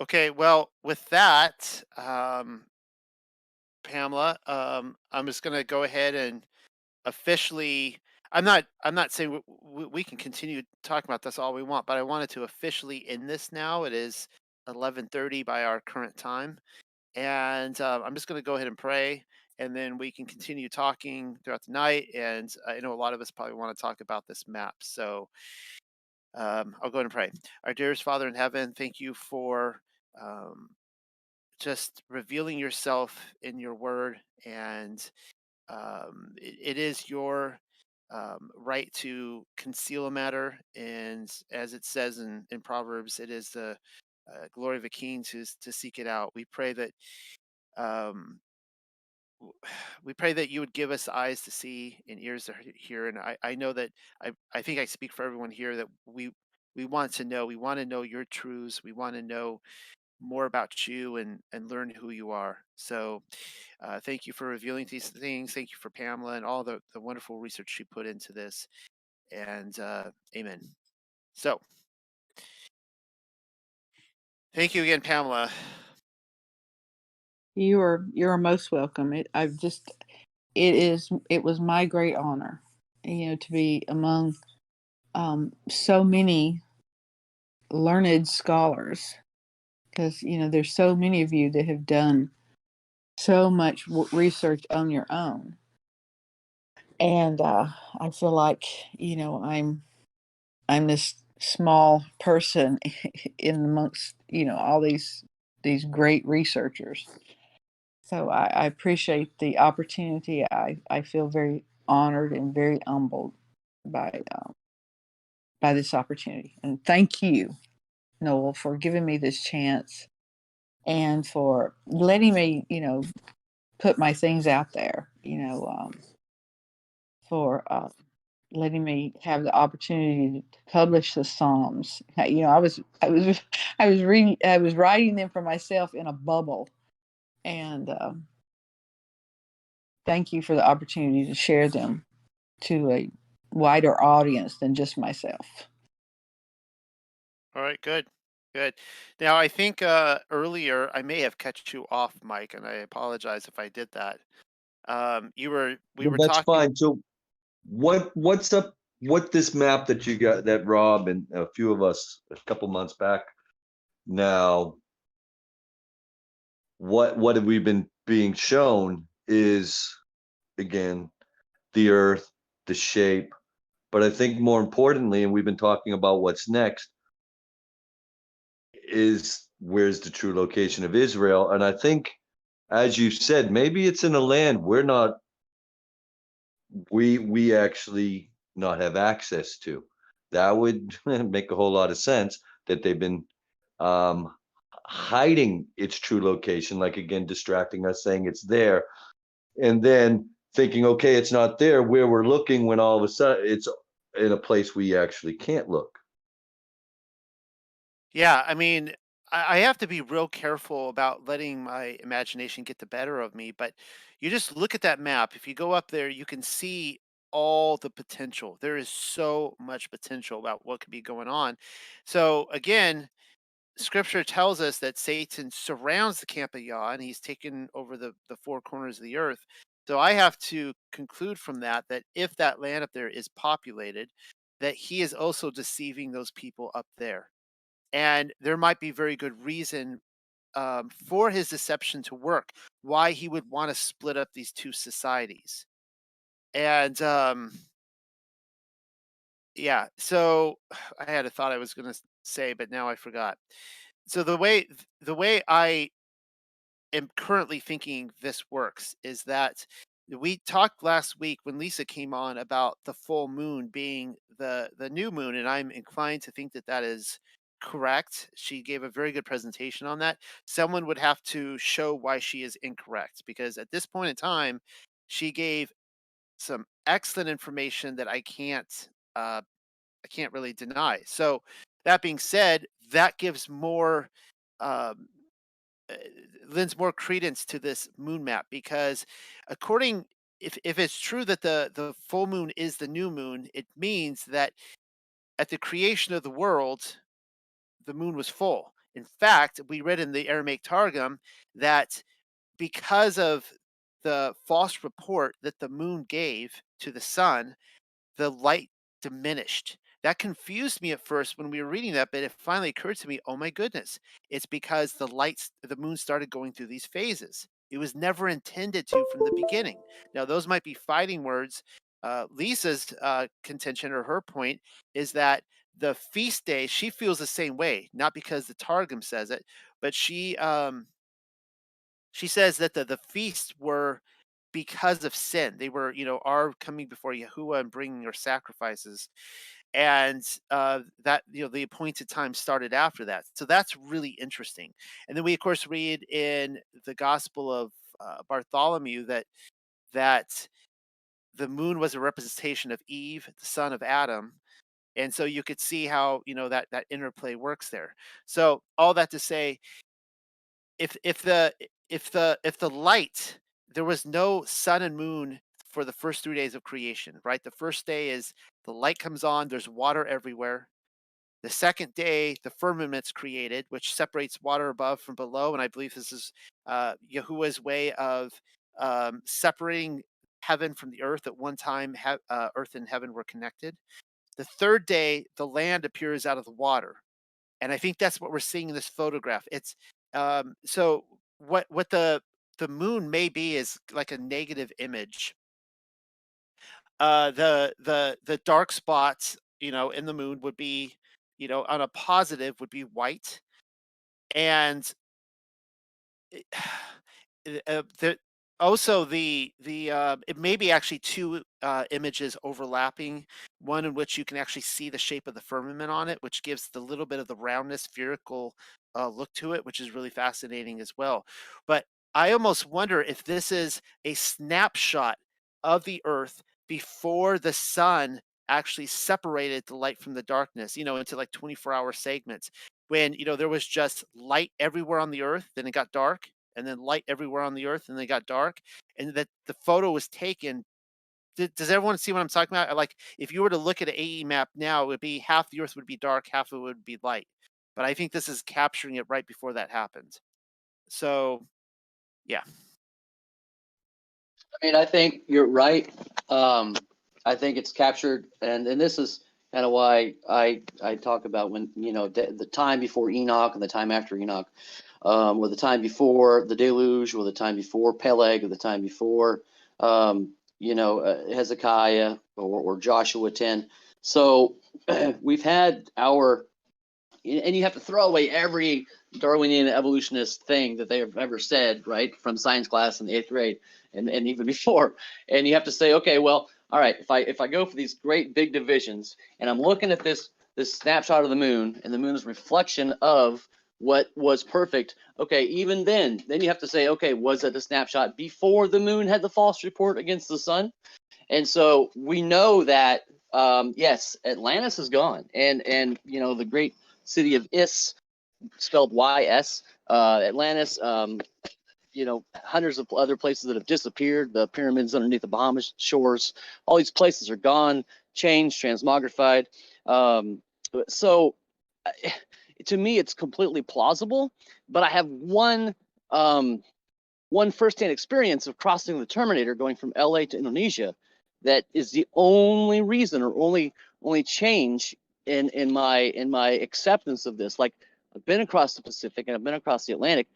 Okay, well, with that, Pamela, I'm just going to go ahead and officially. I'm not saying we can continue talking about this all we want, but I wanted to officially end this now. It is 11:30 by our current time, and I'm just going to go ahead and pray, and then we can continue talking throughout the night. And I know a lot of us probably want to talk about this map, so I'll go ahead and pray. Our dearest Father in heaven, thank you for just revealing yourself in your word, and it is your right to conceal a matter, and as it says in Proverbs, it is the glory of a king to seek it out. We pray that um, we pray that you would give us eyes to see and ears to hear. And I know that I think I speak for everyone here that we want to know. We want to know your truths. We want to know more about you and learn who you are. So thank you for revealing these things. Thank you for Pamela and all the wonderful research she put into this. And amen. So thank you again, Pamela. You're most welcome. It was my great honor, to be among so many learned scholars, because there's so many of you that have done so much research on your own, and I feel like I'm this small person in amongst all these great researchers. So I appreciate the opportunity. I feel very honored and very humbled by this opportunity. And thank you, Noel, for giving me this chance and for letting me, put my things out there, for letting me have the opportunity to publish the Psalms. I was writing them for myself in a bubble, and thank you for the opportunity to share them to a wider audience than just myself. All right, good. Now I think earlier I may have cut you off, Mike, and I apologize if I did that. We were That's talking. fine. So what's up? What this map that you got, that Rob and a few of us a couple months back now, what have we been being shown is, again, the earth, the shape, but I think more importantly, and we've been talking about what's next, is where's the true location of Israel. And I think, as you said, maybe it's in a land we're not, we actually not have access to. That would make a whole lot of sense, that they've been hiding its true location, like again, distracting us, saying it's there, and then thinking, okay, it's not there where we're looking, when all of a sudden it's in a place we actually can't look. Yeah, I mean, I have to be real careful about letting my imagination get the better of me, but you just look at that map. If you go up there, you can see all the potential. There is so much potential about what could be going on. So again, scripture tells us that Satan surrounds the camp of Yah and he's taken over the four corners of the earth. So I have to conclude from that that if that land up there is populated, that he is also deceiving those people up there. And there might be very good reason for his deception to work, why he would want to split up these two societies. And yeah, so I had a thought I was going to say, but now I forgot. So the way I am currently thinking this works is that we talked last week when Lisa came on about the full moon being the new moon, and I'm inclined to think that that is correct. She gave a very good presentation on that. Someone would have to show why she is incorrect, because at this point in time, she gave some excellent information that I can't really deny. So that being said, that gives more um, uh, lends more credence to this moon map, because according if it's true that the full moon is the new moon, it means that at the creation of the world, the moon was full. In fact, we read in the Aramaic Targum that because of the false report that the moon gave to the sun, the light diminished. That confused me at first when we were reading that, but it finally occurred to me, oh my goodness, it's because the moon started going through these phases. It was never intended to from the beginning. Now, those might be fighting words. Lisa's contention, or her point, is that the feast day, she feels the same way, not because the Targum says it, but she says that the feasts were because of sin. They were, are coming before Yahuwah and bringing your sacrifices, and that the appointed time started after that. So that's really interesting. And then we of course read in the Gospel of Bartholomew that the moon was a representation of Eve, the son of Adam, and so you could see how that interplay works there. So all that to say, if the light, there was no sun and moon for the first 3 days of creation, right? The first day is the light comes on, there's water everywhere. The second day, the firmament's created, which separates water above from below, and I believe this is Yahuwah's way of separating heaven from the earth. At one time, earth and heaven were connected. The third day, the land appears out of the water, and I think that's what we're seeing in this photograph. It's so what the moon may be is like a negative image. The dark spots, in the moon would be, on a positive would be white, and it, also it may be actually two images overlapping, one in which you can actually see the shape of the firmament on it, which gives the little bit of the roundness, spherical look to it, which is really fascinating as well. But I almost wonder if this is a snapshot of the earth before the sun actually separated the light from the darkness, into like 24-hour segments, when there was just light everywhere on the earth, then it got dark, and then light everywhere on the earth, and they got dark, and that the photo was taken. Does everyone see what I'm talking about? Like, if you were to look at an AE map now, it would be half the earth would be dark, half of it would be light. But I think this is capturing it right before that happened. So, yeah. I mean, I think you're right. I think it's captured, and this is kind of why I talk about when the time before Enoch and the time after Enoch, or the time before the deluge, or the time before Peleg, or the time before Hezekiah or Joshua 10. So we've had and you have to throw away every Darwinian evolutionist thing that they have ever said, right, from science class in the 8th grade and even before. And you have to say, okay, well, all right, if I go for these great big divisions and I'm looking at this snapshot of the moon, and the moon's reflection of what was perfect, okay, even then you have to say, okay, was it the snapshot before the moon had the false report against the sun? And so we know that yes, Atlantis is gone, and you know, the great city of Is, spelled Y-S, Atlantis, you know, hundreds of other places that have disappeared, the pyramids underneath the Bahamas shores, all these places are gone, changed, transmogrified. So to me, it's completely plausible, but I have one firsthand experience of crossing the Terminator going from LA to Indonesia. That is the only reason, or only change in my acceptance of this. Like, I've been across the Pacific and I've been across the Atlantic.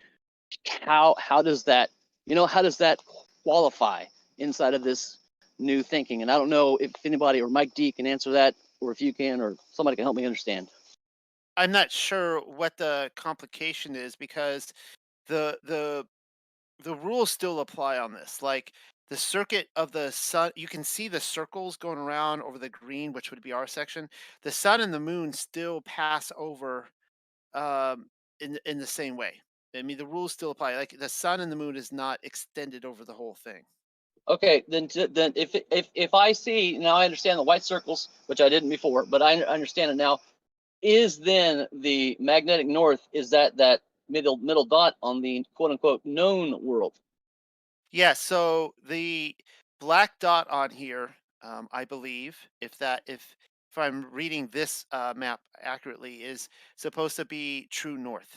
How does that, you know, how does that qualify inside of this new thinking? And I don't know if anybody, or Mike D, can answer that, or if you can, or somebody can help me understand. I'm not sure what the complication is, because the the the rules still apply on this. Like, the circuit of the sun, you can see the circles going around over the green, which would be our section. The sun and the moon still pass over in the same way. I mean, the rules still apply. Like, the sun and the moon is not extended over the whole thing. Okay, then if I see, now I understand the white circles, which I didn't before, but I understand it now. Is then the magnetic north, is that middle dot on the quote unquote known world? Yeah, so the black dot on here, I believe, if I'm reading this map accurately, is supposed to be true north.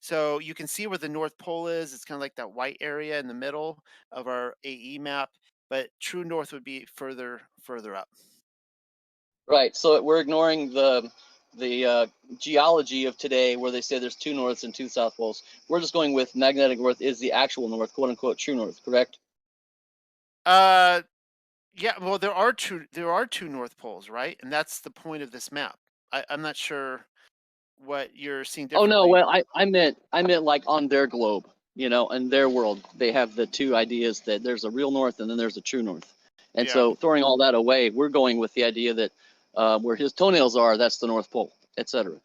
So you can see where the North Pole is. It's kind of like that white area in the middle of our AE map, but true north would be further up. Right. So we're ignoring the geology of today, where they say there's two norths and two south poles. We're just going with magnetic north is the actual north, quote unquote true north, correct? Uh, yeah. Well, there are two North Poles, right? And that's the point of this map. I'm not sure what you're seeing Oh no, differently. well I meant like on their globe, you know, in their world, they have the two ideas that there's a real north and then there's a true north. And Yeah. so throwing all that away, we're going with the idea that where his toenails are, that's the North Pole, etc.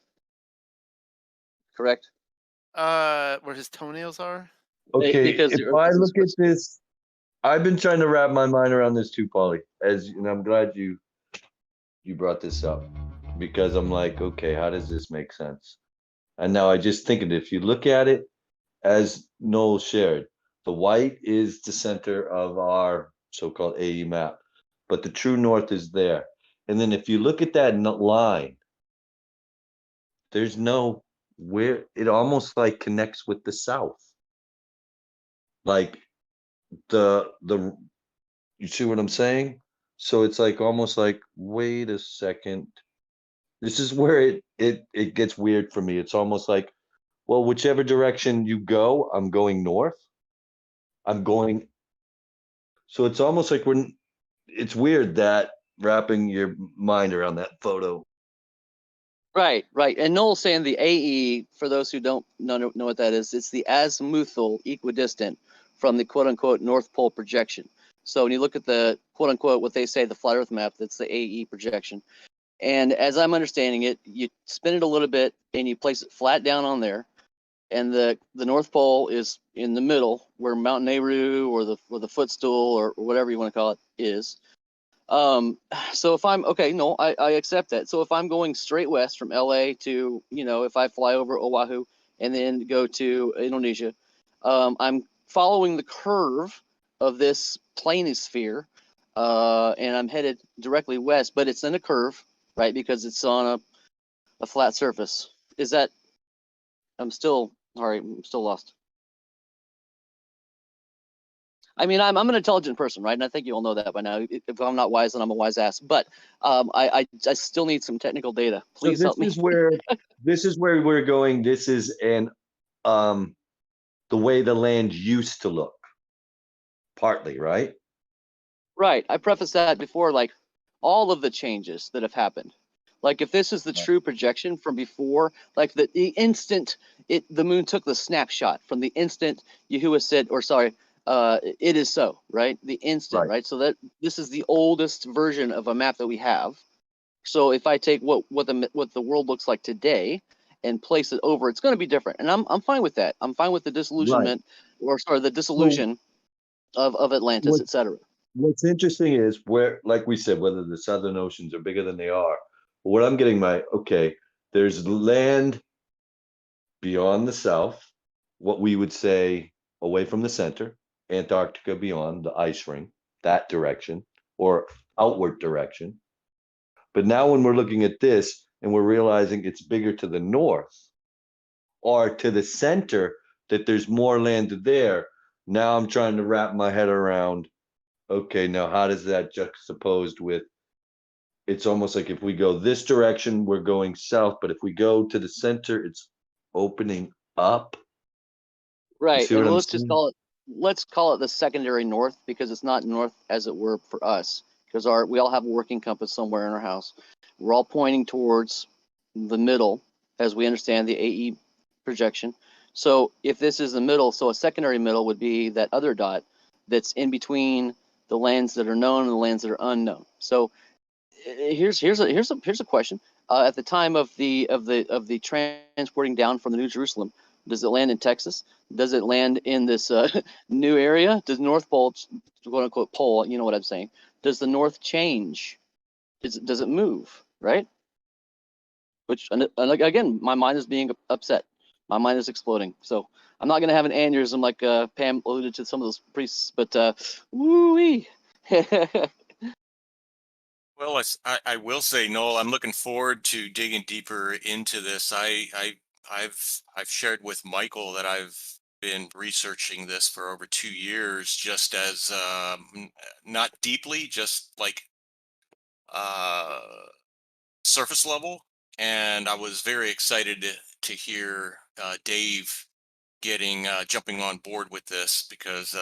Correct? Where his toenails are. Okay, Because if I look at this, I've been trying to wrap my mind around this too, Paulie. And I'm glad you brought this up, because I'm like, okay, how does this make sense? And now I just think if you look at it, as Noel shared, the white is the center of our so-called AE map, but the true north is there. And then if you look at that line, there's no where it almost like connects with the south. Like the you see what I'm saying? So it's like almost like, wait a second. This is where it gets weird for me. It's almost like, well, whichever direction you go, I'm going north. I'm going. So it's almost like it's weird that wrapping your mind around that photo. Right. And Noel's saying the AE, for those who don't know what that is, it's the azimuthal equidistant from the quote unquote North Pole projection. So when you look at the quote unquote, what they say, the flat Earth map, that's the AE projection. And as I'm understanding it, you spin it a little bit and you place it flat down on there. And the North Pole is in the middle, where Mount Nehru or the footstool or whatever you want to call it is. So if I'm okay, no, I accept that. So if I'm going straight west from LA to, you know, if I fly over Oahu and then go to Indonesia, I'm following the curve of this planisphere, and I'm headed directly west, but it's in a curve, right? Because it's on a flat surface. Is that, I'm still lost. I mean, I'm an intelligent person, right? And I think you all know that by now. If I'm not wise, then I'm a wise ass. But I still need some technical data. Please help me. This is where we're going. This is the way the land used to look, partly, right? Right. I prefaced that before, like all of the changes that have happened. Like if this is the true projection from before, like the instant the moon took the snapshot from the instant Yahuwah said, or sorry, it is so, right? The instant, Right. right? So that this is the oldest version of a map that we have. So if I take what the world looks like today and place it over, it's going to be different, and I'm fine with that. I'm fine with the Right. disillusionment, or sorry, the So dissolution of Atlantis, what, etc. what's interesting is where, like we said, whether the southern oceans are bigger than they are. But what I'm getting okay, there's land beyond the south, what we would say away from the center, Antarctica beyond the ice ring, that direction, or outward direction. But now when we're looking at this and we're realizing it's bigger to the north or to the center, that there's more land there, now I'm trying to wrap my head around, okay, now how does that juxtaposed with, it's almost like if we go this direction, we're going south, but if we go to the center, it's opening up. You Right, see and what I'm let's just saying? let's call it the secondary north, because it's not north as it were for us, because we all have a working compass somewhere in our house. We're all pointing towards the middle as we understand the AE projection. So if this is the middle, so a secondary middle would be that other dot that's in between the lands that are known and the lands that are unknown. So here's a question. At the time of the transporting down from the New Jerusalem, does it land in Texas? Does it land in this new area? Does North Pole, quote unquote pole, you know what I'm saying? Does the North change? Does it move? Right? Which, and again, my mind is being upset. My mind is exploding. So I'm not gonna have an aneurysm like Pam alluded to some of those priests, but woo-wee. Well, I will say, Noel, I'm looking forward to digging deeper into this. I've shared with Michael that I've been researching this for over 2 years, just as not deeply, just like uh, surface level. And I was very excited to hear Dave getting jumping on board with this, because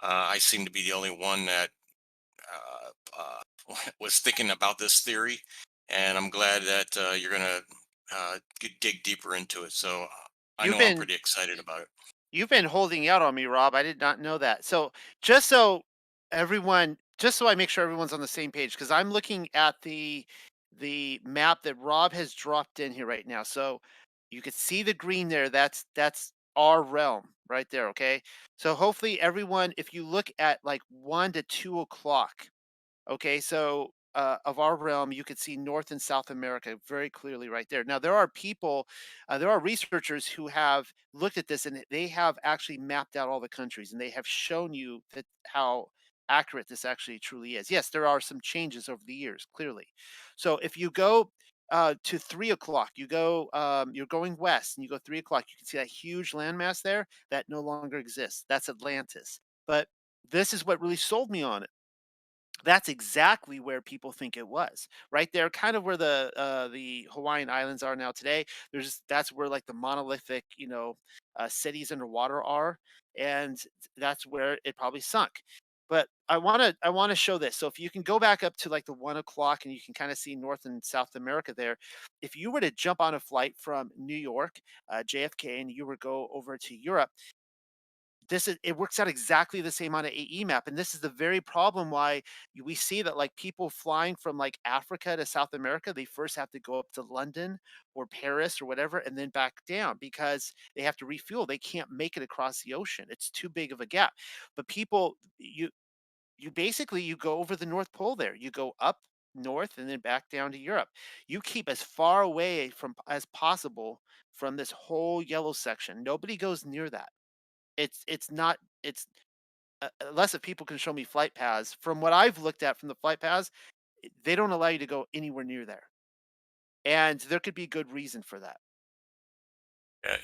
I seem to be the only one that was thinking about this theory, and I'm glad that you're gonna dig deeper into it. So I You've know I'm been pretty excited about it. you've been holding out on me, Rob. I did not know that. So just so just so I make sure everyone's on the same page, because I'm looking at the map that Rob has dropped in here right now. So you can see the green there. That's our realm right there. Okay. So hopefully everyone, if you look at like 1 to 2 o'clock, okay, so of our realm, you could see North and South America very clearly right there. Now, there are researchers who have looked at this, and they have actually mapped out all the countries, and they have shown you that how accurate this actually truly is. Yes, there are some changes over the years, clearly. So if you go to 3 o'clock, you're going west, and you go 3 o'clock, you can see that huge landmass there that no longer exists. That's Atlantis. But this is what really sold me on it. That's exactly where people think it was. Right there, kind of where the Hawaiian Islands are now today. That's where like the monolithic, cities underwater are, and that's where it probably sunk. But I wanna show this. So if you can go back up to like the 1 o'clock, and you can kind of see North and South America there. If you were to jump on a flight from New York, JFK, and you were to go over to Europe, it works out exactly the same on an AE map, and this is the very problem why we see that like people flying from like Africa to South America, they first have to go up to London or Paris or whatever, and then back down because they have to refuel. They can't make it across the ocean. It's too big of a gap. But people, you basically you go over the North Pole there. You go up north and then back down to Europe. You keep as far away from as possible from this whole yellow section. Nobody goes near that. It's not it's unless if people can show me flight paths. From what I've looked at from the flight paths, they don't allow you to go anywhere near there, and there could be good reason for that.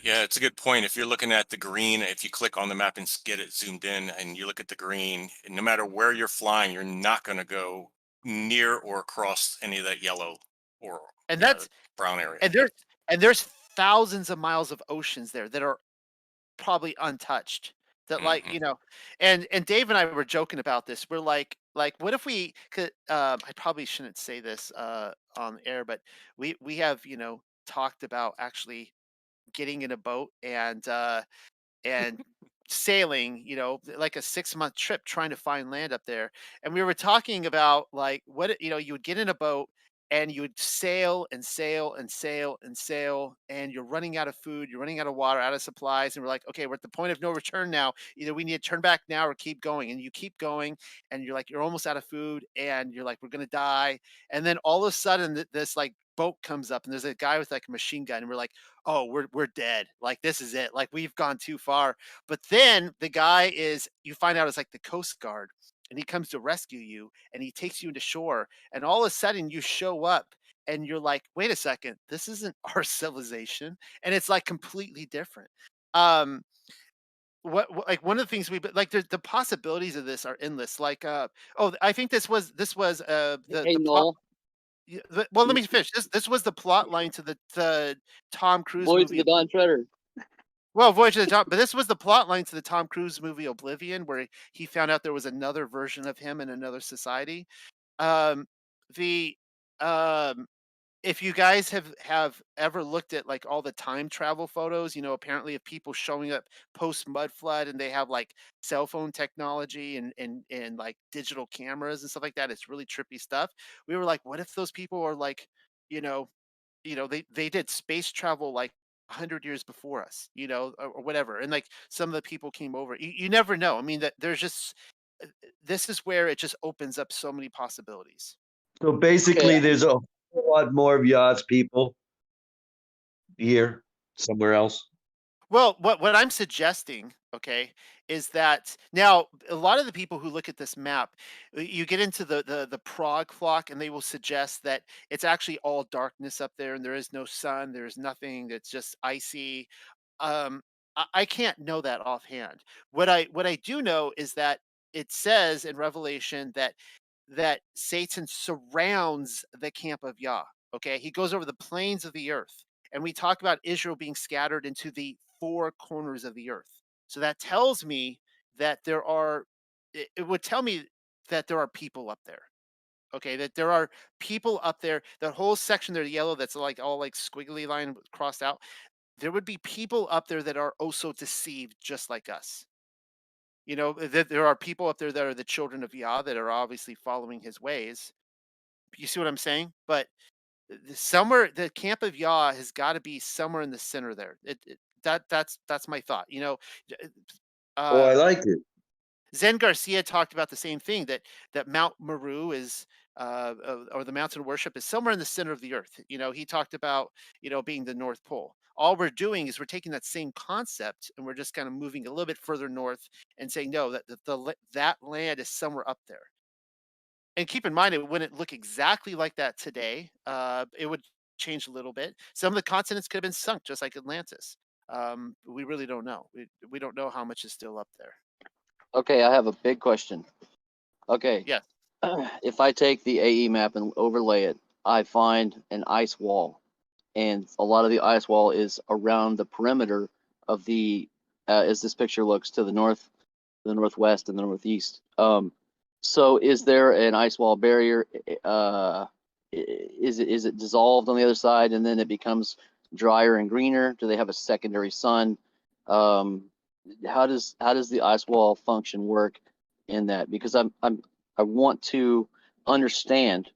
Yeah, it's a good point. If you're looking at the green, if you click on the map and get it zoomed in, and you look at the green, no matter where you're flying, you're not going to go near or across any of that yellow or And yeah, that's brown area. and there's and there's thousands of miles of oceans there that are probably untouched. That like Hmm. and Dave and I were joking about this. We're like what if we could? I probably shouldn't say this on air, but we have talked about actually getting in a boat and sailing, you know, like a 6-month trip trying to find land up there. And we were talking about like what, you know, you would get in a boat and you would sail and sail and sail and sail, and you're running out of food, you're running out of water, out of supplies. And we're like, okay, we're at the point of no return now. Either we need to turn back now or keep going. And you keep going, and you're like, you're almost out of food, and you're like, we're going to die. And then all of a sudden, this like boat comes up, and there's a guy with like a machine gun, and we're like, oh, we're dead. Like, this is it. Like, we've gone too far. But then the guy is, you find out, is like the Coast Guard, and he comes to rescue you, and he takes you into shore, and all of a sudden you show up, and you're like, wait a second, this isn't our civilization, and it's like completely different. Um, what like one of the things we like, the possibilities of this are endless. Like, oh, I think Hey, the plot. Noel, Well, let me finish. This was the plot line to the Tom Cruise Voyage of movie. the Dawn Treader. Well, Voyage of the Dawn, but this was the plot line to the Tom Cruise movie Oblivion, where he found out there was another version of him in another society. Um, the if you guys have ever looked at like all the time travel photos, you know, apparently of people showing up post mud flood, and they have like cell phone technology and like digital cameras and stuff like that. It's really trippy stuff. We were like, what if those people are like, you know, they did space travel like 100 years before us, you know, or whatever, and like some of the people came over. You never know. I mean, that there's just this is where it just opens up so many possibilities. So basically, Okay, there's a whole lot more of Yah's people here, somewhere else. Well, what I'm suggesting, okay, is that now a lot of the people who look at this map, you get into the Prague flock, and they will suggest that it's actually all darkness up there, and there is no sun, there's nothing, that's just icy. I can't know that offhand. What I do know is that it says in Revelation that Satan surrounds the camp of Yah. Okay, he goes over the plains of the earth, and we talk about Israel being scattered into the four corners of the earth. So that tells me that there are. It would tell me that there are people up there. Okay, that there are people up there. That whole section there, the yellow, that's like all like squiggly line crossed out. There would be people up there that are also deceived, just like us. You know, that there are people up there that are the children of Yah that are obviously following his ways. You see what I'm saying? But somewhere the camp of Yah has got to be somewhere in the center there. That's my thought. You know, Oh, I uh, like it. Zen Garcia talked about the same thing, that Mount Meru is or the mountain of worship is somewhere in the center of the earth. You know, he talked about, you know, being the North Pole. All we're doing is we're taking that same concept, and we're just kind of moving a little bit further north and saying no, that land is somewhere up there. And keep in mind, it wouldn't look exactly like that today. It would change a little bit. Some of the continents could have been sunk, just like Atlantis. We really don't know. We don't know how much is still up there. okay, I have a big question. Okay, Yeah. if I take the AE map and overlay it, I find an ice wall, and a lot of the ice wall is around the perimeter of the, as this picture looks, to the north, the northwest, and the northeast. So is there an ice wall barrier? Is it dissolved on the other side, and then it becomes drier and greener? Do they have a secondary sun? How does the ice wall function work in that? Because I want to understand